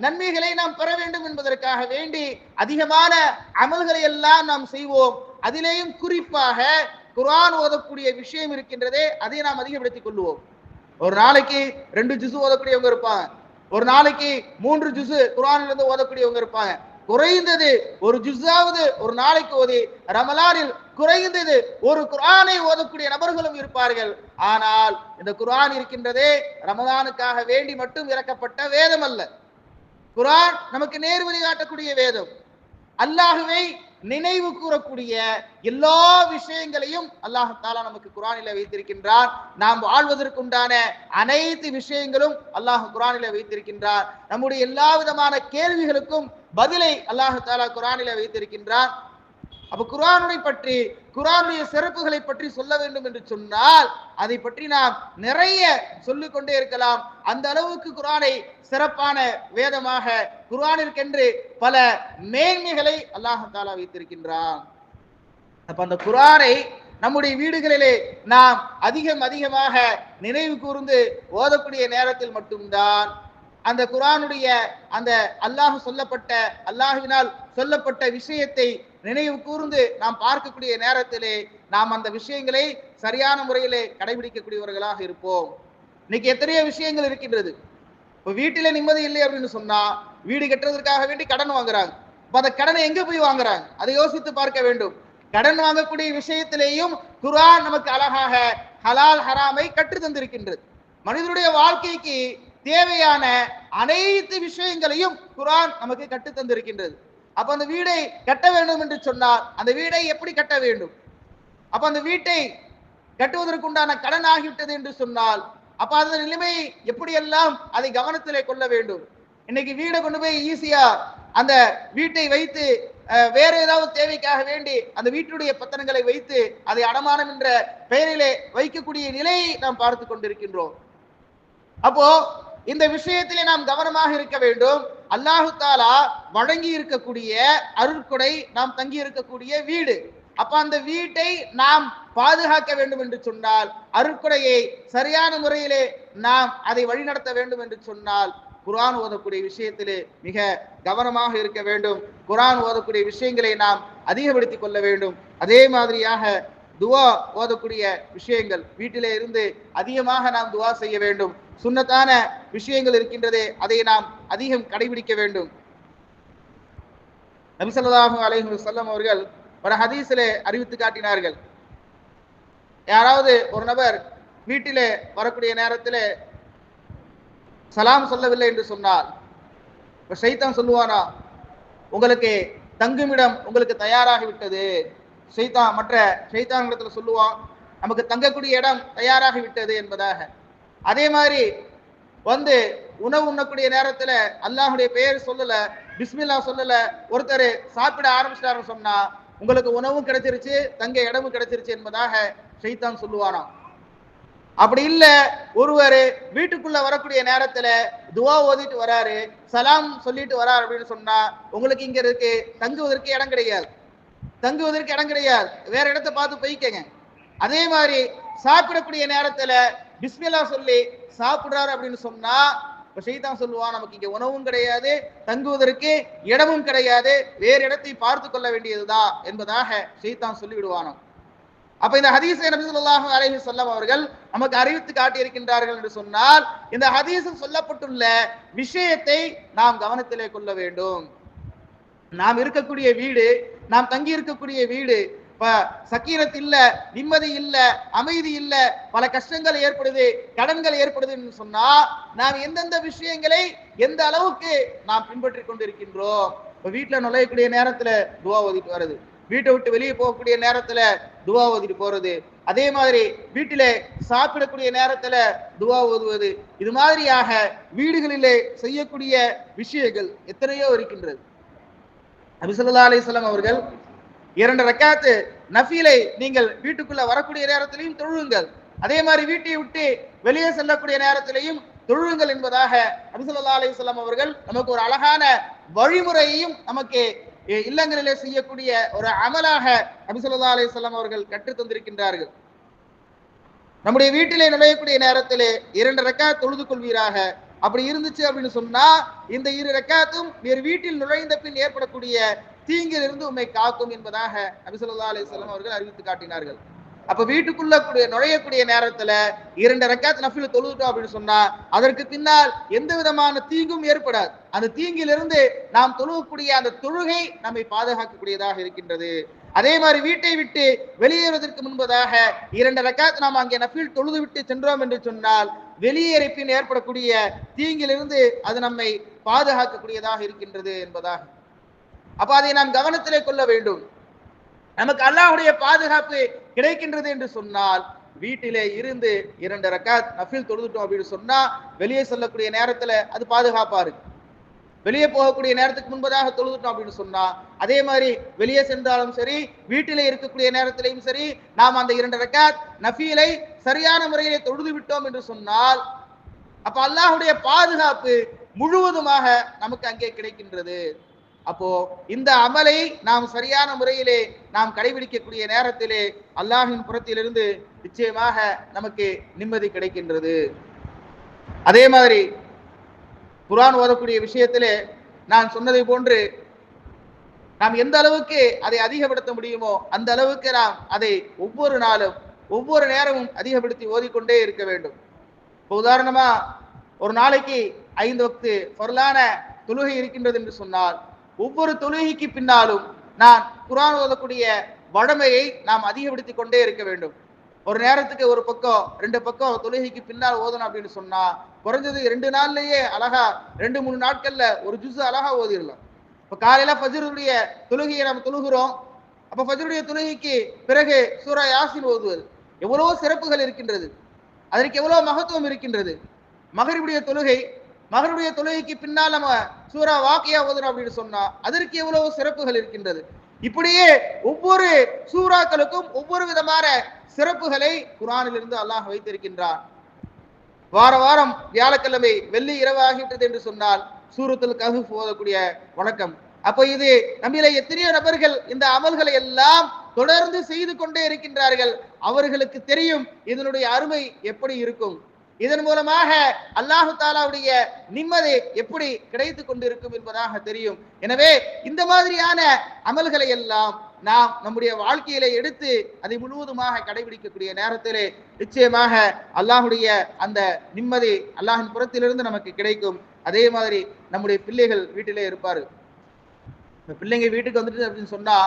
[SPEAKER 1] நன்மைகளை நாம் பெற வேண்டும் என்பதற்காக வேண்டி அதிகமான அமல்களை எல்லாம் நாம் செய்வோம். அதிலேயும் குறிப்பாக குர்ஆன் ஓதக்கூடிய விஷயம் இருக்கின்றதே, அதை நாம் அதிகப்படுத்திக் கொள்வோம். ஒரு நாளைக்கு 2 ஜுஸ் ஓதக்கூடியவங்க இருப்பாங்க, ஒரு நாளைக்கு 3 ஜுஸ் குர்ஆனிலிருந்து ஓதக்கூடியவங்க இருப்பாங்க. குறைந்தது ஒரு ஜுஸாவது ஒரு நாளைக்கு ஓதி ரமலானில் குறைந்தது ஒரு குர்ஆனை ஓதக்கூடிய நபர்களும் இருப்பார்கள். ஆனால் இந்த குர்ஆன் இருக்கின்றதே ரமலானுக்காக வேண்டி மட்டும் இறக்கப்பட்ட வேதம் அல்ல. குர்ஆன் நமக்கு நேர்வழி காட்டக்கூடிய வேதம். அல்லாஹ்வை நினைவு கூறக்கூடிய எல்லா விஷயங்களையும் அல்லாஹ் தஆலா நமக்கு குர்ஆனிலே வைத்திருக்கின்றான். நாம் வாழ்வதற்குண்டான அனைத்து விஷயங்களும் அல்லாஹ் குர்ஆனிலே வைத்திருக்கின்றான். நம்முடைய எல்லா விதமான கேள்விகளுக்கும் பதிலை அல்லாஹ் தஆலா குர்ஆனிலே வைத்திருக்கின்றான். அப்ப குர்ஆனை பற்றி, குர்ஆனுடைய சிறப்புகளை பற்றி சொல்ல வேண்டும் என்று சொன்னால் அதை பற்றி நாம் நிறைய சொல்லிக் கொண்டே இருக்கலாம். அந்த அளவுக்கு குர்ஆனை சிறப்பான வேதமாக, குர்ஆனிற்கென்று பல மேன்மைகளை அல்லாஹ் தஆலா வைத்திருக்கின்றான். அப்ப அந்த குர்ஆனை நம்முடைய வீடுகளிலே நாம் அதிகமாக நினைவு கூர்ந்து ஓதக்கூடிய நேரத்தில் மட்டும்தான் அந்த குர்ஆனுடைய அந்த அல்லாஹ்வினால் சொல்லப்பட்ட விஷயத்தை நினைவு கூர்ந்து நாம் பார்க்கக்கூடிய நேரத்திலே நாம் அந்த விஷயங்களை சரியான முறையிலே கடைபிடிக்கக்கூடியவர்களாக இருப்போம். இன்னைக்கு எத்தனையோ விஷயங்கள் இருக்கின்றது. இப்போ வீட்டில நிம்மதி இல்லை அப்படின்னு சொன்னா வீடு கட்டுறதுக்காக வேண்டி கடன் வாங்குறாங்க. அப்ப அந்த கடனை எங்க போய் வாங்குறாங்க, அதை யோசித்து பார்க்க வேண்டும். கடன் வாங்கக்கூடிய விஷயத்திலேயும் குர்ஆன் நமக்கு அழகாக ஹலால் ஹராமை கற்று தந்திருக்கின்றது. மனிதனுடைய வாழ்க்கைக்கு தேவையான அனைத்து விஷயங்களையும் குர்ஆன் நமக்கு கற்று தந்திருக்கின்றது. அப்ப அந்த வீடை கட்ட வேண்டும் என்று சொன்னால் அந்த வீடை எப்படி கட்ட வேண்டும், அப்ப அந்த வீட்டை கட்டுவதற்குண்டான கடன் ஆகிவிட்டது என்று சொன்னால் அப்ப அந்த நிலைமையை எப்படியெல்லாம் அதை கவனத்திலே கொள்ள வேண்டும். இன்னைக்கு வீடை கொண்டு போய் ஈஸியா அந்த வீட்டை வைத்து வேற ஏதாவது தேவைக்காக வேண்டி அந்த வீட்டுடைய பத்திரங்களை வைத்து அதை அடமானம் என்ற பெயரிலே வைக்கக்கூடிய நிலையை நாம் பார்த்து கொண்டிருக்கின்றோம். அப்போ இந்த விஷயத்திலே நாம் கவனமாக இருக்க வேண்டும். அல்லாஹு தஆலா வழங்கி இருக்கக்கூடிய அருட்கொடை நாம் தங்கி இருக்கக்கூடிய வீடு. அப்ப அந்த வீட்டை நாம் பாதுகாக்க வேண்டும் என்று சொன்னால், அருட்கொடையை சரியான முறையிலே நாம் அதை வழிநடத்த வேண்டும் என்று சொன்னால் குர்ஆன் ஓதக்கூடிய விஷயத்திலே மிக கவனமாக இருக்க வேண்டும். குர்ஆன் ஓதக்கூடிய விஷயங்களை நாம் அதிகப்படுத்திக் கொள்ள வேண்டும். அதே மாதிரியாக துவா ஓதக்கூடிய விஷயங்கள் வீட்டிலே இருந்து அதிகமாக நாம் துவா செய்ய வேண்டும். சுன்னத்தான விஷயங்கள் இருக்கின்றதே அதை நாம் அதிகம் கடைபிடிக்க வேண்டும். நபி ஸல்லல்லாஹு அலைஹி வஸல்லம் அவர்கள் ஒரு ஹதீஸிலே அறிவித்து காட்டினார்கள், யாராவது ஒரு நபர் வீட்டிலே வரக்கூடிய நேரத்திலே சலாம் சொல்லவில்லை என்று சொன்னால் ஷைத்தான் சொல்லுவானா, உங்களுக்கு தங்குமிடம் உங்களுக்கு தயாராகி விட்டது. ஷைத்தான் மற்ற ஷைத்தான்களிடத்துல சொல்லுவான், நமக்கு தங்கக்கூடிய இடம் தயாராகி விட்டது என்பதாக. அதே மாதிரி உணவு உண்ணக்கூடிய நேரத்துல அல்லாஹுடைய பெயர் சொல்லல, பிஸ்மில்லா சொல்லல, ஒருத்தர் சாப்பிட ஆரம்பிச்சிட்டாருன்னு சொன்னா உங்களுக்கு உணவும் கிடைச்சிருச்சு, தங்க இடமும் கிடைச்சிருச்சு என்பதாக ஷைத்தான் சொல்லுவாராம். அப்படி இல்ல, ஒருவர் வீட்டுக்குள்ள வரக்கூடிய நேரத்துல துவா ஓதிட்டு வராரு, சலாம் சொல்லிட்டு வராரு அப்படின்னு சொன்னா உங்களுக்கு இங்க இருக்கு தங்குவதற்கு இடம் கிடையாது, வேற இடத்தை பார்த்து போய்க்கங்க. அதே மாதிரி சாப்பிடக்கூடிய நேரத்துல பிஸ்மில்லா சொல்லி சாப்பிடுறாரு அப்படின்னு சொன்னா ஷைத்தான் சொல்லுவான் நமக்கு இங்க உணவும் கிடையாது, தங்குவதற்கு இடமும் கிடையாது, வேறு இடத்தை பார்த்து கொள்ள வேண்டியதுதான் என்பதாக ஷைத்தான் சொல்லிவிடுவானோ. அப்ப இந்த ஹதீஸை நபி ஸல்லல்லாஹு அலைஹி வஸல்லம் அவர்கள் நமக்கு அறிவித்து காட்டி இருக்கின்றார்கள் என்று சொன்னால் இந்த ஹதீஸில் சொல்லப்பட்டுள்ள விஷயத்தை நாம் கவனத்திலே கொள்ள வேண்டும். நாம் இருக்கக்கூடிய வீடு, நாம் தங்கி இருக்கக்கூடிய வீடு சக்கீரத் இல்ல, நிம்மதி இல்ல, அமைதி இல்ல, பல கஷ்டங்கள் ஏற்படுது, கடன்கள் ஏற்படுதுன்னு சொன்னா நாம் எந்தெந்த விஷயங்களை எந்த அளவுக்கு நாம் பின்பற்றி கொண்டிருக்கின்றோம். இப்ப வீட்டுல நுழையக்கூடிய நேரத்துல துவா ஓதிட்டு வருது, வீட்டை விட்டு வெளியே போகக்கூடிய நேரத்துல துவா ஓதிட்டு போறது, அதே மாதிரி வீட்டிலே சாப்பிடக்கூடிய நேரத்துல துவா ஓதுவது, இது மாதிரியாக வீடுகளிலே செய்யக்கூடிய விஷயங்கள் எத்தனையோ இருக்கின்றது. நபி ஸல்லல்லாஹு அலைஹி வஸல்லம் அவர்கள் 2 ரக்காத்து நஃபீலை நீங்கள் வீட்டுக்குள்ள வரக்கூடிய நேரத்திலையும் தொழுங்கள், அதே மாதிரி வீட்டை விட்டு வெளியே செல்லக்கூடிய நேரத்திலையும் தொழுங்கள் என்பதாக நபி ஸல்லல்லாஹு அலைஹி வஸல்லம் அவர்கள் நமக்கு ஒரு அழகான வழிமுறையையும் நமக்கு இல்லங்களிலே செய்யக்கூடிய ஒரு அமலாக நபி ஸல்லல்லாஹு அலைஹி வஸல்லம் அவர்கள் கற்றுத் தந்திருக்கின்றார்கள். நம்முடைய வீட்டிலே நுழையக்கூடிய நேரத்திலே 2 ரக்காத் தொழுது கொள்வீராக. அப்படி இருந்துச்சு அப்படின்னு சொன்னா இந்த 2 ரக்காத்தும் வேறு வீட்டில் நுழைந்த பின் ஏற்படக்கூடிய தீங்கிலிருந்து உம்மை காக்கும் என்பதாக நபி ஸல்லல்லாஹு அலைஹி வஸல்லம் அவர்கள் அறிவித்து காட்டினார்கள். அப்ப வீட்டுக்குள்ள நுழையக்கூடிய நேரத்துல 2 ரக்காத் நஃபில் தொழுதுட்டோம் அப்படின்னு சொன்னா அதற்கு பின்னால் எந்த விதமான தீங்கும் ஏற்படாது. அந்த தீங்கிலிருந்து நாம் தொழுகக்கூடிய அந்த தொழுகை நம்மை பாதுகாக்கக்கூடியதாக இருக்கின்றது. அதே மாதிரி வீட்டை விட்டு வெளியேறுவதற்கு முன்பதாக 2 ரக்காத் நாம் அங்கே நஃபில் தொழுது விட்டு சென்றோம் என்று சொன்னால் வெளியேறி பின் ஏற்படக்கூடிய தீங்கிலிருந்து அது நம்மை பாதுகாக்கக்கூடியதாக இருக்கின்றது என்பதாக. அப்ப அதை நாம் கவனத்திலே கொள்ள வேண்டும். நமக்கு அல்லாஹ்வுடைய பாதுகாப்பு கிடைக்கின்றது என்று சொன்னால் வீட்டிலே இருந்து 2 ரக்காத் நஃபில் தொழுதுட்டோம் அப்படின்னு சொன்னா வெளியே செல்லக்கூடிய நேரத்துல அது பாதுகாப்பா இருக்கு. வெளியே போகக்கூடிய நேரத்துக்கு முன்பதாக தொழுதுட்டோம் அப்படின்னு சொன்னா அதே மாதிரி வெளியே சென்றாலும் சரி வீட்டிலே இருக்கக்கூடிய நேரத்திலையும் சரி நாம் அந்த 2 ரக்காத் நஃபீலை சரியான முறையிலே தொழுது விட்டோம் என்று சொன்னால் அப்ப அல்லாஹ்வுடைய பாதுகாப்பு முழுவதுமாக நமக்கு அங்கே கிடைக்கின்றது. அப்போ இந்த அமலை நாம் சரியான முறையிலே நாம் கடைபிடிக்கக்கூடிய நேரத்திலே அல்லாஹ்வின் புறத்திலிருந்து நிச்சயமாக நமக்கு நிம்மதி கிடைக்கின்றது. அதே மாதிரி குர்ஆன் ஓதக்கூடிய விஷயத்திலே நான் சொன்னதை போன்று நாம் எந்த அளவுக்கு அதை அதிகப்படுத்த முடியுமோ அந்த அளவுக்கு நாம் அதை ஒவ்வொரு நாளும் ஒவ்வொரு நேரமும் அதிகப்படுத்தி ஓதிக்கொண்டே இருக்க வேண்டும். இப்போ உதாரணமா ஒரு நாளைக்கு 5 வக்து ஃபர்லான தொழுகை இருக்கின்றது என்று சொன்னால் ஒவ்வொரு தொழுகைக்கு பின்னாலும் நான் குர்ஆன் ஓதக்கூடிய வடமையை நாம் அதிகப்படுத்தி கொண்டே இருக்க வேண்டும். ஒரு நேரத்துக்கு ஒரு பக்கம் 2 பக்கம் தொழுகைக்கு பின்னால் ஓதணும் அப்படின்னு சொன்னா குறைஞ்சது 2 நாள்லயே அழகா 2-3 நாட்கள்ல ஒரு ஜுஸ் அழகா ஓதிடலாம். இப்ப காலையில ஃபஜ்ருடைய தொழுகையை நம்ம தொழுகிறோம். அப்ப ஃபஜ்ருடைய தொழுகைக்கு பிறகு சூரா யாசின் ஓதுவது எவ்வளவு சிறப்புகள் இருக்கின்றது, அதற்கு எவ்வளவு மகத்துவம் இருக்கின்றது. மகரிபுடைய தொழுகைக்கு பின்னால் நம்ம சூரா வாக்கியா ஓதுறோம் அப்படின்னு சொன்னா அதற்கு எவ்வளவு சிறப்புகள் இருக்கின்றது. இப்படியே ஒவ்வொரு சூறாக்களுக்கும் ஒவ்வொரு விதமான சிறப்புகளை குர்ஆனிலிருந்து அல்லாஹ் வைத்திருக்கின்றான். வாரம் வியாழக்கிழமை வெள்ளி இரவு ஆகிவிட்டது என்று சொன்னால் சூரத்துல் கஹ்ஃப் ஓதக்கூடிய வணக்கம். அப்ப இது நம்மிலே எத்தனையோ நபர்கள் இந்த அமல்களை எல்லாம் தொடர்ந்து செய்து கொண்டே இருக்கின்றார்கள். அவர்களுக்கு தெரியும் இதனுடைய அருமை எப்படி இருக்கும், இதன் மூலமாக அல்லாஹு தாலாவுடைய நிம்மதி எப்படி கிடைத்து கொண்டிருக்கும் என்பதாக தெரியும். எனவே இந்த மாதிரியான அமல்களை எல்லாம் நாம் நம்முடைய வாழ்க்கையில எடுத்து அதை முழுவதுமாக கடைபிடிக்கக்கூடிய நேரத்திலே நிச்சயமாக அல்லாஹுடைய அந்த நிம்மதி அல்லாஹின் புறத்திலிருந்து நமக்கு கிடைக்கும். அதே மாதிரி நம்முடைய பிள்ளைகள் வீட்டிலே இருப்பாரு. பிள்ளைங்க வீட்டுக்கு வந்துட்டு அப்படின்னு சொன்னா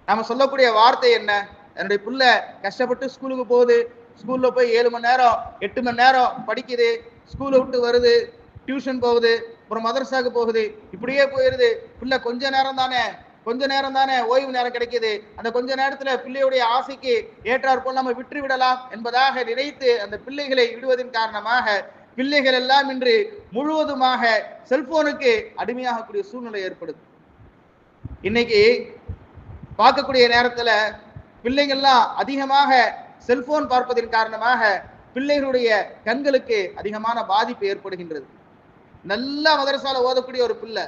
[SPEAKER 1] நாம சொல்லக்கூடிய வார்த்தை என்ன? என்னுடைய புள்ள கஷ்டப்பட்டு ஸ்கூலுக்கு போகுது, ஸ்கூல்ல போய் 7 மணி நேரம் 8 மணி நேரம் படிக்குது, ஸ்கூலை விட்டு வருது, டியூஷன் போகுது, அப்புறம் மதரசாவுக்கு போகுது, இப்படியே போயிருது. பிள்ளை கொஞ்ச நேரம் தானே கொஞ்ச நேரம் தானே ஓய்வு நேரம் கிடைக்குது, அந்த கொஞ்ச நேரத்துல பிள்ளையுடைய ஆசைக்கு ஏற்றாற் போல் நம்ம விட்டு விடலாம் என்பதாக நினைத்து அந்த பிள்ளைகளை விடுவதன் காரணமாக பிள்ளைகள் எல்லாம் இன்று முழுவதுமாக செல்போனுக்கு அடிமையாகக்கூடிய சூழ்நிலை ஏற்படுது. இன்னைக்கு பார்க்கக்கூடிய நேரத்துல பிள்ளைகள்லாம் அதிகமாக செல்போன் பார்ப்பதன் காரணமாக பிள்ளைகளுடைய கண்களுக்கு அதிகமான பாதிப்பு ஏற்படுகின்றது. நல்ல மதரசால ஓதக்கூடிய ஒரு பிள்ளை,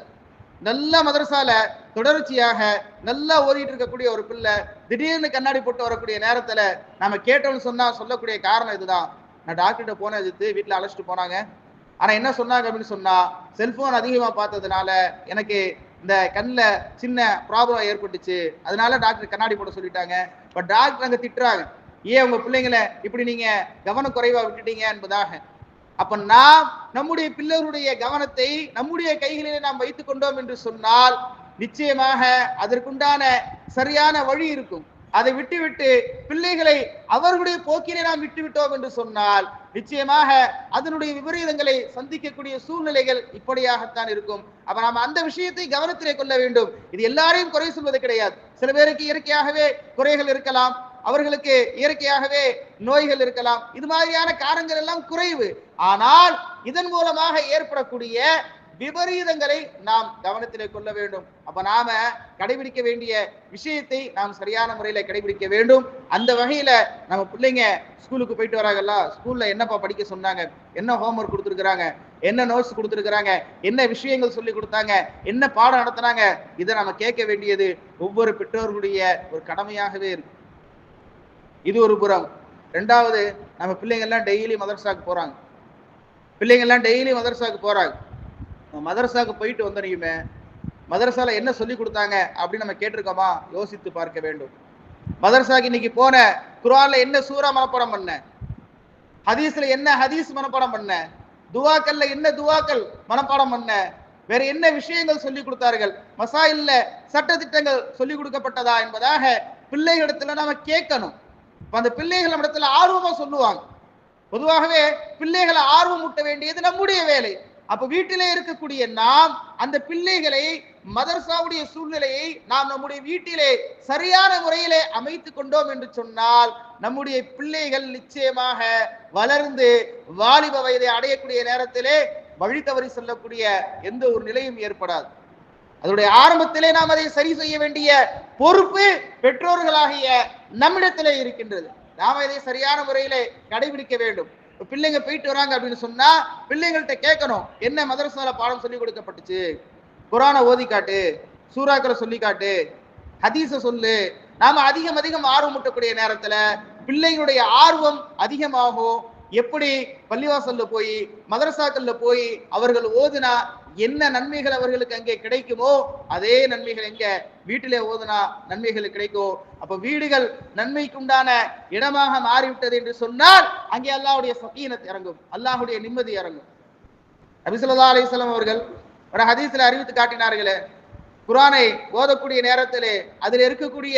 [SPEAKER 1] நல்ல மதரசால தொடர்ச்சியாக நல்லா ஓதிட்டு இருக்கக்கூடிய ஒரு பிள்ளை திடீர்னு கண்ணாடி போட்டு வரக்கூடிய நேரத்துல நாம கேட்டோம்னு சொன்னா சொல்லக்கூடிய காரணம் இதுதான். நான் டாக்டர்கிட்ட போனது, வீட்டுல அழைச்சிட்டு போனாங்க, ஆனா என்ன சொன்னாங்க அப்படின்னு சொன்னா, செல்போன் அதிகமா பார்த்ததுனால எனக்கு இந்த கண்ணில் சின்ன ப்ராப்ளம் ஏற்பட்டுச்சு, அதனால டாக்டர் கண்ணாடி போட சொல்லிட்டாங்க. பட் டாக்டர் அங்க திட்டுறாங்க, ஏன் உங்க பிள்ளைங்களை இப்படி நீங்க கவனக்குறைவா விட்டுட்டீங்க என்பதாக. அப்ப நாம் நம்முடைய பிள்ளைகளுடைய கவனத்தை நம்முடைய கைகளிலே நாம் வைத்துக் கொண்டோம் என்று சொன்னால் நிச்சயமாக அதற்குண்டான சரியான வழி இருக்கும். அதை விட்டுவிட்டு பிள்ளைகளை அவர்களுடைய போக்கிலே நாம் விட்டுவிட்டோம் என்று சொன்னால் நிச்சயமாக அதனுடைய விபரீதங்களை சந்திக்கக்கூடிய சூழ்நிலைகள் இப்படியாகத்தான் இருக்கும். அப்ப நாம் அந்த விஷயத்தை கவனத்திலே கொள்ள வேண்டும். இது எல்லாரையும் குறை சொல்வது கிடையாது. சில பேருக்கு இயற்கையாகவே குறைகள் இருக்கலாம், அவர்களுக்கு இயற்கையாகவே நோய்கள் இருக்கலாம், இது மாதிரியான காரணங்கள் எல்லாம் குறைவு. ஆனால் இதன் மூலமாக ஏற்படக்கூடிய விபரீதங்களை நாம் கவனத்திலே கொள்ள வேண்டும். அப்ப நாம கடைபிடிக்க வேண்டிய விஷயத்தை நாம் சரியான முறையில கடைபிடிக்க வேண்டும். அந்த வகையில நம்ம பிள்ளைங்க ஸ்கூலுக்கு போயிட்டு வராங்கல்ல, ஸ்கூல்ல என்னப்பா படிக்க சொன்னாங்க, என்ன ஹோம்ஒர்க் கொடுத்துருக்காங்க, என்ன நோட்ஸ் கொடுத்துருக்காங்க, என்ன விஷயங்கள் சொல்லி கொடுத்தாங்க, என்ன பாடம் நடத்தினாங்க, இதை நம்ம கேட்க வேண்டியது ஒவ்வொரு பெற்றோர்களுடைய ஒரு கடமையாகவே இருக்கு. இது ஒரு புறம். ரெண்டாவது, நம்ம பிள்ளைங்கள்லாம் டெய்லி மதரசாக்கு போறாங்க. பிள்ளைங்கள்லாம் டெய்லி மதரசாக்கு போறாங்க. மதரசாக்கு போயிட்டு வந்தனையுமே மதரசால என்ன சொல்லி கொடுத்தாங்க அப்படின்னு நம்ம கேட்டிருக்கோமா? யோசித்து பார்க்க வேண்டும். மதரசாக்கு இன்னைக்கு போன குர்ஆன்ல என்ன சூரா மனப்பாடம் பண்ண, ஹதீஸ்ல என்ன ஹதீஸ் மனப்பாடம் பண்ண, துவாக்கள்ல என்ன துவாக்கள் மனப்பாடம் பண்ண, வேற என்ன விஷயங்கள் சொல்லி கொடுத்தார்கள், மசாயில்ல சட்ட திட்டங்கள் சொல்லி கொடுக்கப்பட்டதா என்பதாக பிள்ளைகளிடத்துல நாம கேட்கணும். அந்த பிள்ளைகள் இடத்துல ஆர்வமா சொல்லுவாங்க. பொதுவாகவே பிள்ளைகளை ஆர்வம் ஊட்ட வேண்டியது நம்முடைய வேலை. அப்ப வீட்டிலே இருக்கக்கூடிய நாம் அந்த பிள்ளைகளை, மதரசாவுடைய சூழ்நிலையை நாம் நம்முடைய வீட்டிலே சரியான முறையிலே அமைத்துக் கொண்டோம் என்று சொன்னால் நம்முடைய பிள்ளைகள் நிச்சயமாக வளர்ந்து வாலிப வயதை அடையக்கூடிய நேரத்திலே வழி தவறி செல்லக்கூடிய எந்த ஒரு நிலையும் ஏற்படாது. அதனுடைய ஆரம்பத்திலே நாம் அதை சரி செய்ய வேண்டிய பொறுப்பு பெற்றோர்களாகிய நம்மிடத்திலே இருக்கின்றது. நாம இதை சரியான முறையிலே கடைபிடிக்க வேண்டும். பிள்ளைங்க போயிட்டு வராங்க அப்படின்னு சொன்னா பிள்ளைங்கள்ட்ட கேட்கணும், என்ன மதரசால பாடம் சொல்லி கொடுக்கப்பட்டுச்சு, குர்ஆனை ஓதி காட்டு, சூறாக்களை சொல்லி காட்டு, ஹதீஸை சொல்லு. நாம அதிகம் ஆர்வம் ஊட்டக்கூடிய நேரத்துல பிள்ளைங்களுடைய ஆர்வம் அதிகமாகும். எப்படி பள்ளிவாசல்ல போய் மதரசாக்கள்ல போய் அவர்கள் ஓதுனா என்ன நன்மைகள் அவர்களுக்கு அங்கே கிடைக்குமோ அதே நன்மைகள் எங்க வீட்டிலே ஓதுனா நன்மைகள் கிடைக்கும். அப்ப வீடுகள் நன்மைக்கு உண்டான இடமாக மாறிவிட்டது என்று சொன்னால் அங்கே அல்லாஹ்வுடைய சகீனத் இறங்கும், அல்லாஹ்வுடைய நிம்மதி இறங்கும். நபி ஸல்லல்லாஹு அலைஹி வஸல்லம் அவர்கள் ஒரு ஹதீஸ்ல அறிவித்து காட்டினார்களே, குர்ஆனை ஓதக்கூடிய நேரத்திலே அதில் இருக்கக்கூடிய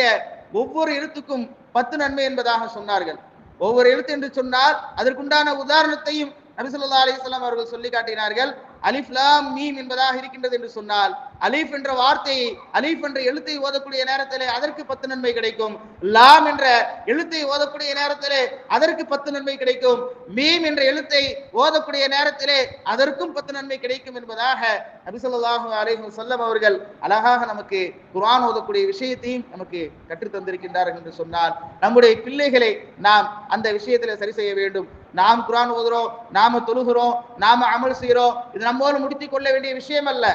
[SPEAKER 1] ஒவ்வொரு எழுத்துக்கும் 10 நன்மை என்பதாக சொன்னார்கள். ஒவ்வொரு எழுத்து என்று சொன்னால் அதற்குண்டான உதாரணத்தையும் நபி ஸல்லல்லாஹு அலைஹி வஸல்லம் அவர்கள் சொல்லி காட்டினார்கள். அலிஃப் லாம் மீம் என்பதாக இருக்கின்றது என்று சொன்னால் அலிஃப் என்ற வார்த்தையை, அலிஃப் என்ற எழுத்தை ஓதக்கூடிய நேரத்திலே அதற்கு 10 நன்மை கிடைக்கும். லாம் என்ற எழுத்தை ஓதக்கூடிய நேரத்திலே அதற்கு 10 நன்மை கிடைக்கும். மீம் என்ற எழுத்தை ஓதக்கூடிய நேரத்திலே அதற்கும் 10 நன்மை கிடைக்கும் என்பதாக நபி ஸல்லல்லாஹு அலைஹி வஸல்லம் அவர்கள் அழகாக நமக்கு குர்ஆன் ஓதக்கூடிய விஷயத்தையும் நமக்கு கற்றுத் தந்திருக்கின்றார்கள் என்று சொன்னால் நம்முடைய பிள்ளைகளை நாம் அந்த விஷயத்திலே சரி செய்ய வேண்டும். நாம் குர்ஆன் ஓதுறோம், நாம தொழுகிறோம், நாம அமல் செய்கிறோம், இது நம்மோடு முடித்துக் கொள்ள வேண்டிய விஷயம் அல்ல.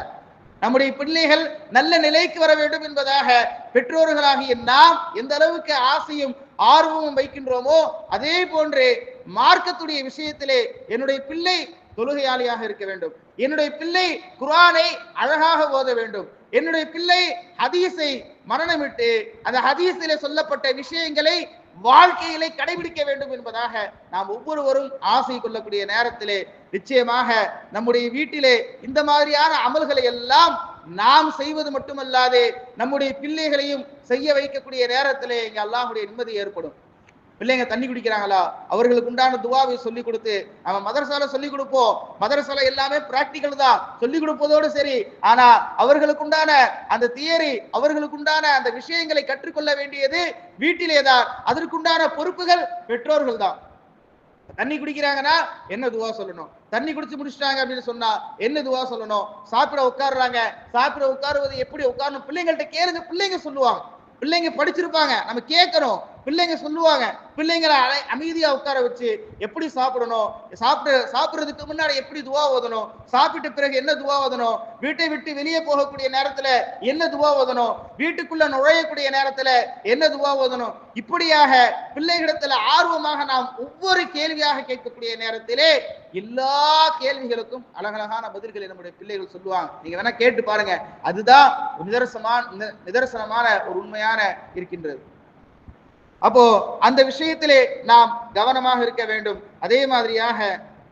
[SPEAKER 1] நம்முடைய பிள்ளைகள் நல்ல நிலைக்கு வர வேண்டும் என்பதாக பெற்றோர்களாகிய நாம் எந்த அளவுக்கு ஆசையும் ஆர்வமும் வைக்கின்றோமோ அதே போன்று மார்க்கத்துடைய விஷயத்திலே என்னுடைய பிள்ளை தொழுகையாளியாக இருக்க வேண்டும், என்னுடைய பிள்ளை குர்ஆனை அழகாக ஓத வேண்டும், என்னுடைய பிள்ளை ஹதீஸை மனனமிட்டு அந்த ஹதீஸிலே சொல்லப்பட்ட விஷயங்களை வாழ்க்கையிலே கடைபிடிக்க வேண்டும் என்பதாக நாம் ஒவ்வொருவரும் ஆசை கொள்ளக்கூடிய நேரத்திலே நிச்சயமாக நம்முடைய வீட்டிலே இந்த மாதிரியான அமல்களை எல்லாம் நாம் செய்வது மட்டுமல்லாது நம்முடைய பிள்ளைகளையும் செய்ய வைக்கக்கூடிய நேரத்திலே இங்கே அல்லாஹ்வுடைய நிம்மதி ஏற்படும். பிள்ளைங்க தண்ணி குடிக்கிறாங்களா, அவர்களுக்கு உண்டான துவாவை சொல்லிக் கொடுத்து நம்ம மதரசால சொல்லிக் கொடுப்போம். மதரசால எல்லாமே பிராக்டிகல் தான் சொல்லிக் கொடுப்பதோடு சரி. ஆனா அவர்களுக்கு உண்டான அந்த தியரி, அவர்களுக்கு உண்டான அந்த விஷயங்களை கற்றுக்கொள்ள வேண்டியது வீட்டிலே தான். அதற்குண்டான பொறுப்புகள் பெற்றோர்கள் தான். தண்ணி குடிக்கிறாங்கன்னா என்ன துவா சொல்லணும், தண்ணி குடிச்சு முடிச்சிட்டாங்க அப்படின்னு சொன்னா என்ன துவா சொல்லணும், சாப்பிட உட்காருறாங்க, சாப்பிட உட்காருவது எப்படி உட்காரணும் பிள்ளைங்கள்ட்ட கேளுங்க. பிள்ளைங்க சொல்லுவாங்க, பிள்ளைங்க படிச்சிருப்பாங்க, நம்ம கேட்கணும். பிள்ளைங்க சொல்லுவாங்க. பிள்ளைங்களை அமைதியா உட்கார வச்சு எப்படி சாப்பிடணும், சாப்பிடுறதுக்கு முன்னாடி எப்படி துவா ஓதணும், சாப்பிட்ட பிறகு என்ன துவா ஓதணும், வீட்டை விட்டு வெளியே போகக்கூடிய நேரத்துல என்ன துவா ஓதணும், வீட்டுக்குள்ள நுழையக்கூடிய நேரத்துல என்ன துவா ஓதணும், இப்படியாக பிள்ளைகளிடத்துல ஆர்வமாக நாம் ஒவ்வொரு கேள்வியாக கேட்கக்கூடிய நேரத்திலே எல்லா கேள்விகளுக்கும் அழகழகான பதில்களை நம்முடைய பிள்ளைகள் சொல்லுவாங்க. நீங்க வேணா கேட்டு பாருங்க. அதுதான் நிதர்சனமான ஒரு உண்மையான இருக்கின்றது. அப்போ அந்த விஷயத்திலே நாம் கவனமாக இருக்க வேண்டும். அதே மாதிரியாக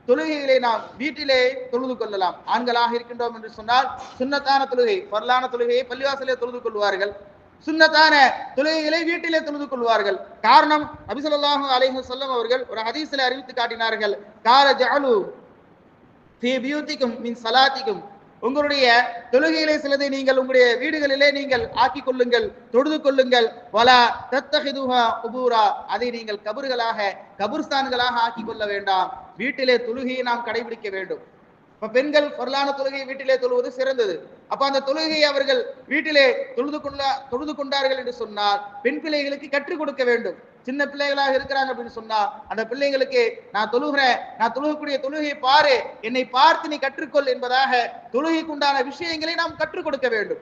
[SPEAKER 1] தொழுகைகளை நாம் வீட்டிலே தொழுது கொள்ளலாம். ஆண்களாக இருக்கின்றோம் என்று சொன்னால் சுன்னத்தான தொழுகை, பரலான தொழுகையை பள்ளிவாசலே தொழுது கொள்வார்கள். சுன்னத்தான தொழுகைகளை வீட்டிலே தொழுது கொள்வார்கள். காரணம், நபி ஸல்லல்லாஹு அலைஹி வஸல்லம் அவர்கள் ஒரு ஹதீஸிலே அறிவித்து காட்டினார்கள், கார ஜஅலு ஃபீ பியூதிக்கும் மின் ஸலாத்திக்கும், உங்களுடைய தொழுகையிலே சிலதை நீங்கள் உங்களுடைய வீடுகளிலே நீங்கள் ஆக்கிக் கொள்ளுங்கள், தொழுது கொள்ளுங்கள். வலா தத்தஹிதுஹா குபூரா, அதை நீங்கள் கபர்களாக, கபர்ஸ்தான்களாக ஆக்கிக் கொள்ள வேண்டாம். வீட்டிலே தொழுகையை நாம் கடைபிடிக்க வேண்டும். இப்ப பெண்கள் பரலான தொழுகையை வீட்டிலே தொழுவது சிறந்தது. அப்ப அந்த தொழுகையை அவர்கள் வீட்டிலே தொழுது கொண்டார்கள் என்று சொன்னால் பெண் பிள்ளைகளுக்கு கற்றுக் கொடுக்க வேண்டும். சின்ன பிள்ளைகளாக இருக்கிறாங்க அப்படின்னு சொன்னா அந்த பிள்ளைங்களுக்கு நான் தொழுகிறேன், நான் தொழுகக்கூடிய தொழுகையை பாரு, என்னை பார்த்து நீ கற்றுக்கொள் என்பதாக தொழுகைக்கு உண்டான விஷயங்களை நாம் கற்றுக் கொடுக்க வேண்டும்.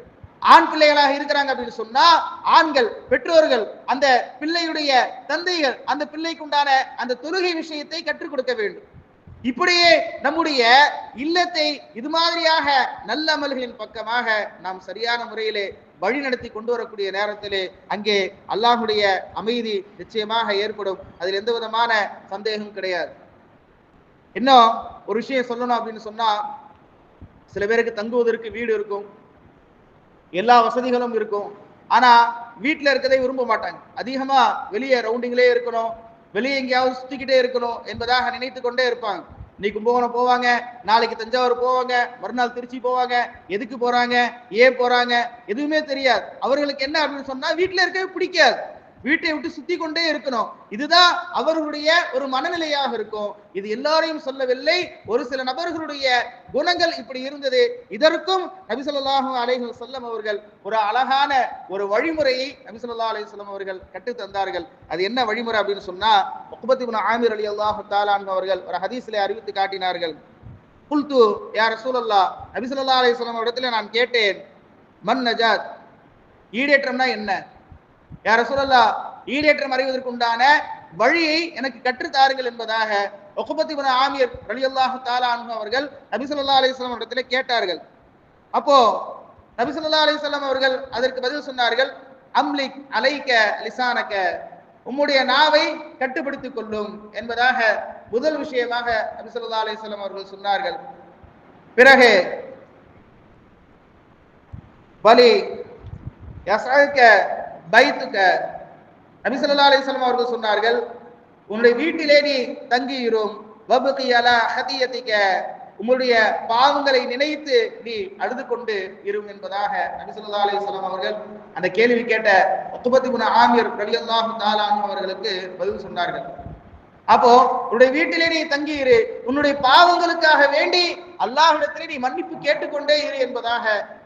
[SPEAKER 1] ஆண் பிள்ளைகளாக இருக்கிறாங்க அப்படின்னு சொன்னா ஆண்கள் பெற்றோர்கள் அந்த பிள்ளையுடைய தந்தைகள் அந்த பிள்ளைக்கு உண்டான அந்த தொழுகை விஷயத்தை கற்றுக் கொடுக்க வேண்டும். இப்படியே நம்முடைய இல்லத்தை இது மாதிரியாக நல்ல அமல்களின் பக்கமாக நாம் சரியான முறையிலே வழி நடத்தி கொண்டு வரக்கூடிய நேரத்திலே அங்கே அல்லாஹுடைய அமைதி நிச்சயமாக ஏற்படும். அதில் எந்த விதமான சந்தேகம் கிடையாது. இன்னும் ஒரு விஷயம் சொல்லணும் அப்படின்னு சொன்னா, சில பேருக்கு தங்குவதற்கு வீடு இருக்கும், எல்லா வசதிகளும் இருக்கும். ஆனா வீட்டுல இருக்கதை விரும்ப மாட்டாங்க. அதிகமா வெளியே ரவுண்டிங்லேயே இருக்கணும், வெளியே எங்கேயாவது சுத்திக்கிட்டே இருக்கணும் என்பதாக நினைத்து கொண்டே இருப்பாங்க. இன்னைக்கு கும்பகோணம் போவாங்க, நாளைக்கு தஞ்சாவூர் போவாங்க, மறுநாள் திருச்சி போவாங்க. எதுக்கு போறாங்க, ஏன் போறாங்க எதுவுமே தெரியாது. அவர்களுக்கு என்ன அப்படின்னு சொன்னா வீட்டுல இருக்கவே பிடிக்காது, வீட்டை விட்டு சுத்தி கொண்டே இருக்கணும். இதுதான் அவர்களுடைய ஒரு மனநிலையாக இருக்கும். இது எல்லாரையும் சொல்லவில்லை, ஒரு சில நபர்களுடைய குணங்கள் இப்படி இருந்தது. இதற்கும் நபி ஸல்லல்லாஹு அலைஹி வஸல்லம் அவர்கள் ஒரு அழகான ஒரு வழிமுறையை நபி ஸல்லல்லாஹு அலைஹி வஸல்லம் அவர்கள் கற்றுத் தந்தார்கள். அது என்ன வழிமுறை அப்படின்னு சொன்னா, உக்பத் இப்னு ஆமிர் ரலியல்லாஹு தஆலா அன்ஹு அவர்கள் ஒரு ஹதீஸிலே அறிவித்து காட்டினார்கள். குல்து யா ரசூலல்லாஹ், நபி ஸல்லல்லாஹு அலைஹி வஸல்லம் இடத்துல நான் கேட்டேன், மன் நஜாத், ஈடேற்றம்னா என்ன? யா ரசூலல்லாஹ், ஈடேற்றம் அறிவதற்கு உண்டான வழியை எனக்கு கற்றுத்தாருங்கள் என்பதாக உக்பத் இப்னு ஆமிர் ரலியல்லாஹு தஆலா அன்ஹு அவர்கள் நபி ஸல்லல்லாஹு அலைஹி வஸல்லம் இடத்திலே கேட்டார்கள். அப்போ நபி ஸல்லல்லாஹு அலைஹி வஸல்லம் அவர்கள் அதற்கு பதில் சொன்னார்கள், அம்லிக் அலைக லிசானக, உம்முடைய நாவை கட்டுப்படுத்திக் கொள்ளும் என்பதாக முதல் விஷயமாக நபி ஸல்லல்லாஹு அலைஹி வஸல்லம் அவர்கள் சொன்னார்கள். பிறகு பலி யஸ்அக பைத்துக, நபி ஸல்லல்லாஹு அலைஹி வஸல்லம் அவர்கள் சொன்னார்கள், உன்னுடைய வீட்டிலே நீ தங்கியிரும். வப்கி அலா ஹதியதிக, உம்முடைய பாவங்களை நினைத்து நீ அழுது கொண்டு இரும் என்பதாக நபி ஸல்லல்லாஹு அலைஹி வஸல்லம் அவர்கள் அந்த கேள்வி கேட்ட உக்பத் இப்னு ஆமிர் ரலியல்லாஹு தஆலா அன்ஹு அவர்களுக்கு பதில் சொன்னார்கள். அப்போ உன்னுடைய வீட்டிலே நீ தங்கியிரு, உன்னுடைய பாவங்களுக்காக வேண்டி அல்லாஹ்விடத்திலே நீ மன்னிப்பு கேட்டுக்கொண்டே இரு என்பதாக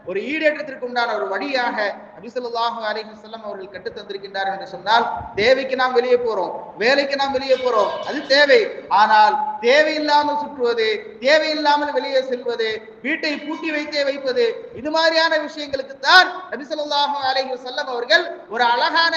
[SPEAKER 1] ஒரு ஈடேற்றத்திற்கு உண்டான ஒரு வழியாக நபி ஸல்லல்லாஹு அலைஹி வஸல்லம் அவர்கள் கற்றுத் தந்திருக்கின்றார்கள் என்று சொன்னால், தேவைக்கு நாம் வெளியே போறோம், வேலைக்கு நாம் வெளியே போறோம், அது தேவை. ஆனால் தேவையில்லாமல் சுற்றுவது, தேவையில்லாமல் வெளியே செல்வது, வீட்டை பூட்டி வைத்தே வைப்பது, இது மாதிரியான விஷயங்களுக்கு தான் நபி ஸல்லல்லாஹு அலைஹி வஸல்லம் அவர்கள் ஒரு அழகான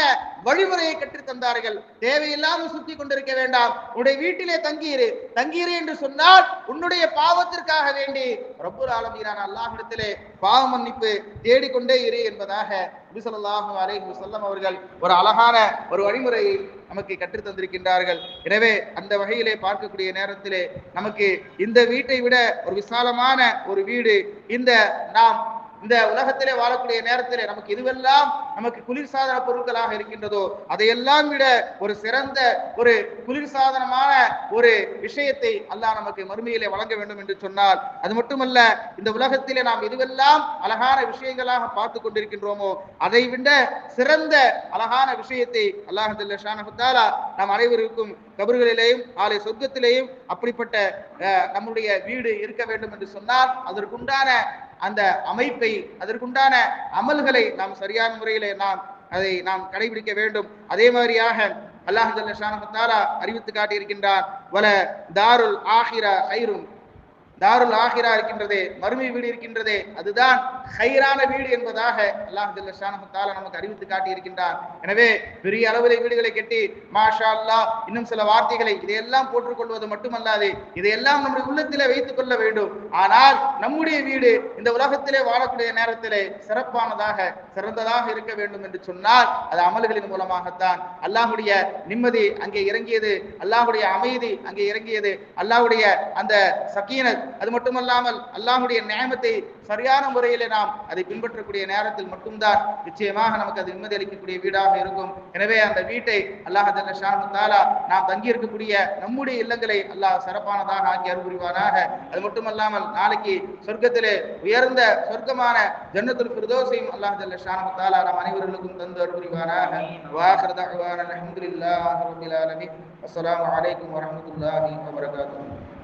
[SPEAKER 1] வழிமுறையை கற்றுத் தந்தார்கள். தேவையில்லாமல் சுற்றி கொண்டிருக்க வேண்டாம், உன்னுடைய வீட்டிலே தங்கியிரு என்று சொன்னால் உன்னுடைய பாவத்திற்காக வேண்டி ரப்புல் ஆலமீனான அல்லாஹ்விடத்திலே பாவ மன்னிப்பு தேடிக்கொண்டே இரு என்பதாக நபி ஸல்லல்லாஹு அலைஹி வஸல்லம் அவர்கள் ஒரு அழகான ஒரு வழிமுறையை நமக்கு கற்றுத் தந்திருக்கின்றார்கள். எனவே அந்த வகையிலே பார்க்கக்கூடிய நேரத்திலே நமக்கு இந்த வீட்டை விட ஒரு விசாலமான ஒரு வீடு, இந்த நாம் இந்த உலகத்திலே வாழக்கூடிய நேரத்திலே நமக்கு எதுவெல்லாம் நமக்கு குளிர்சாதன பொருட்களாக இருக்கின்றதோ அதையெல்லாம் விட ஒரு சிறந்த ஒரு குளிர்சாதனமான ஒரு விஷயத்தை அல்லாஹ் நமக்கு மறுமையிலே வழங்க வேண்டும் என்று சொன்னால், அது மட்டுமல்ல, இந்த உலகத்திலே நாம் எதுவெல்லாம் அழகான விஷயங்களாக பார்த்து கொண்டிருக்கின்றோமோ அதை விட சிறந்த அழகான விஷயத்தை அல்லாஹ் ஜல்ல ஷானஹு தஆலா நாம் அனைவருக்கும் கபர்களிலேயும் ஆலை சொர்க்கத்திலேயும் அப்படிப்பட்ட நம்முடைய வீடு இருக்க வேண்டும் என்று சொன்னால் அதற்குண்டான அந்த அமைப்பை, அதற்குண்டான அமல்களை நாம் சரியான முறையிலே நாம் கடைபிடிக்க வேண்டும். அதே மாதிரியாக அல்லாஹ் ஜல்ல ஷானஹு தஆலா அறிவித்து காட்டி இருக்கின்றார், வல தாருல் ஆஹிரா ஹைரும், தாருல் ஆஹிரா இருக்கின்றதே, மறுமை வீடு இருக்கின்றதே, அதுதான் ஹைரான வீடு என்பதாக அல்லாஹ் ஜல்ல ஷானஹு தஆலா நமக்கு அறிவித்து காட்டி இருக்கின்றார். எனவே பெரிய அளவிலே வீடுகளை கட்டி மாஷா அல்லாஹ் இன்னும் சில வார்த்தைகளை இதையெல்லாம் போற்றுக்கொள்வது மட்டுமல்லாது இதையெல்லாம் நம்முடைய உள்ளத்திலே வைத்துக் கொள்ள வேண்டும். ஆனால் நம்முடைய வீடு இந்த உலகத்திலே வாழக்கூடிய நேரத்திலே சிறப்பானதாக சிறந்ததாக இருக்க வேண்டும் என்று சொன்னால் அது அமல்களின் மூலமாகத்தான். அல்லாஹ்வுடைய நிம்மதி அங்கே இறங்கியது, அல்லாஹ்வுடைய அமைதி அங்கே இறங்கியது, அல்லாஹ்வுடைய அந்த சக்கீனத், அது மட்டுமல்லாமல் அல்லாஹ்வுடைய நியமத்தை சரியான முறையிலே நாம் அதை பின்பற்றக்கூடிய நேரத்தில் மட்டும்தான் நிச்சயமாக நமக்கு அது நிம்மதி அளிக்கக்கூடிய வீடாக இருக்கும். எனவே அந்த வீட்டை அல்லாஹ் ஜல்ல ஷானஹு தஆலா நாம் தங்கி இருக்கக்கூடிய நம்முடைய இல்லங்களை அல்லாஹ் சிறப்பானதாக ஆக்கி அருள் புரிவானாக. அது மட்டுமல்லாமல் நாளைக்கு சொர்க்கத்திலே உயர்ந்த சொர்க்கமான ஜன்னத்துல் ஃபிர்தௌஸையும் அல்லாஹ் ஜல்ல ஷானஹு தஆலா நாம் அனைவருக்கும் தந்து அருள் புரிவானாக. வாஹிரு தஅவானா அல்ஹம்துலில்லாஹி ரப்பில் ஆலமீன். அஸ்ஸலாமு அலைக்கும் வரஹ்மத்துல்லாஹி வபரகாத்துஹு.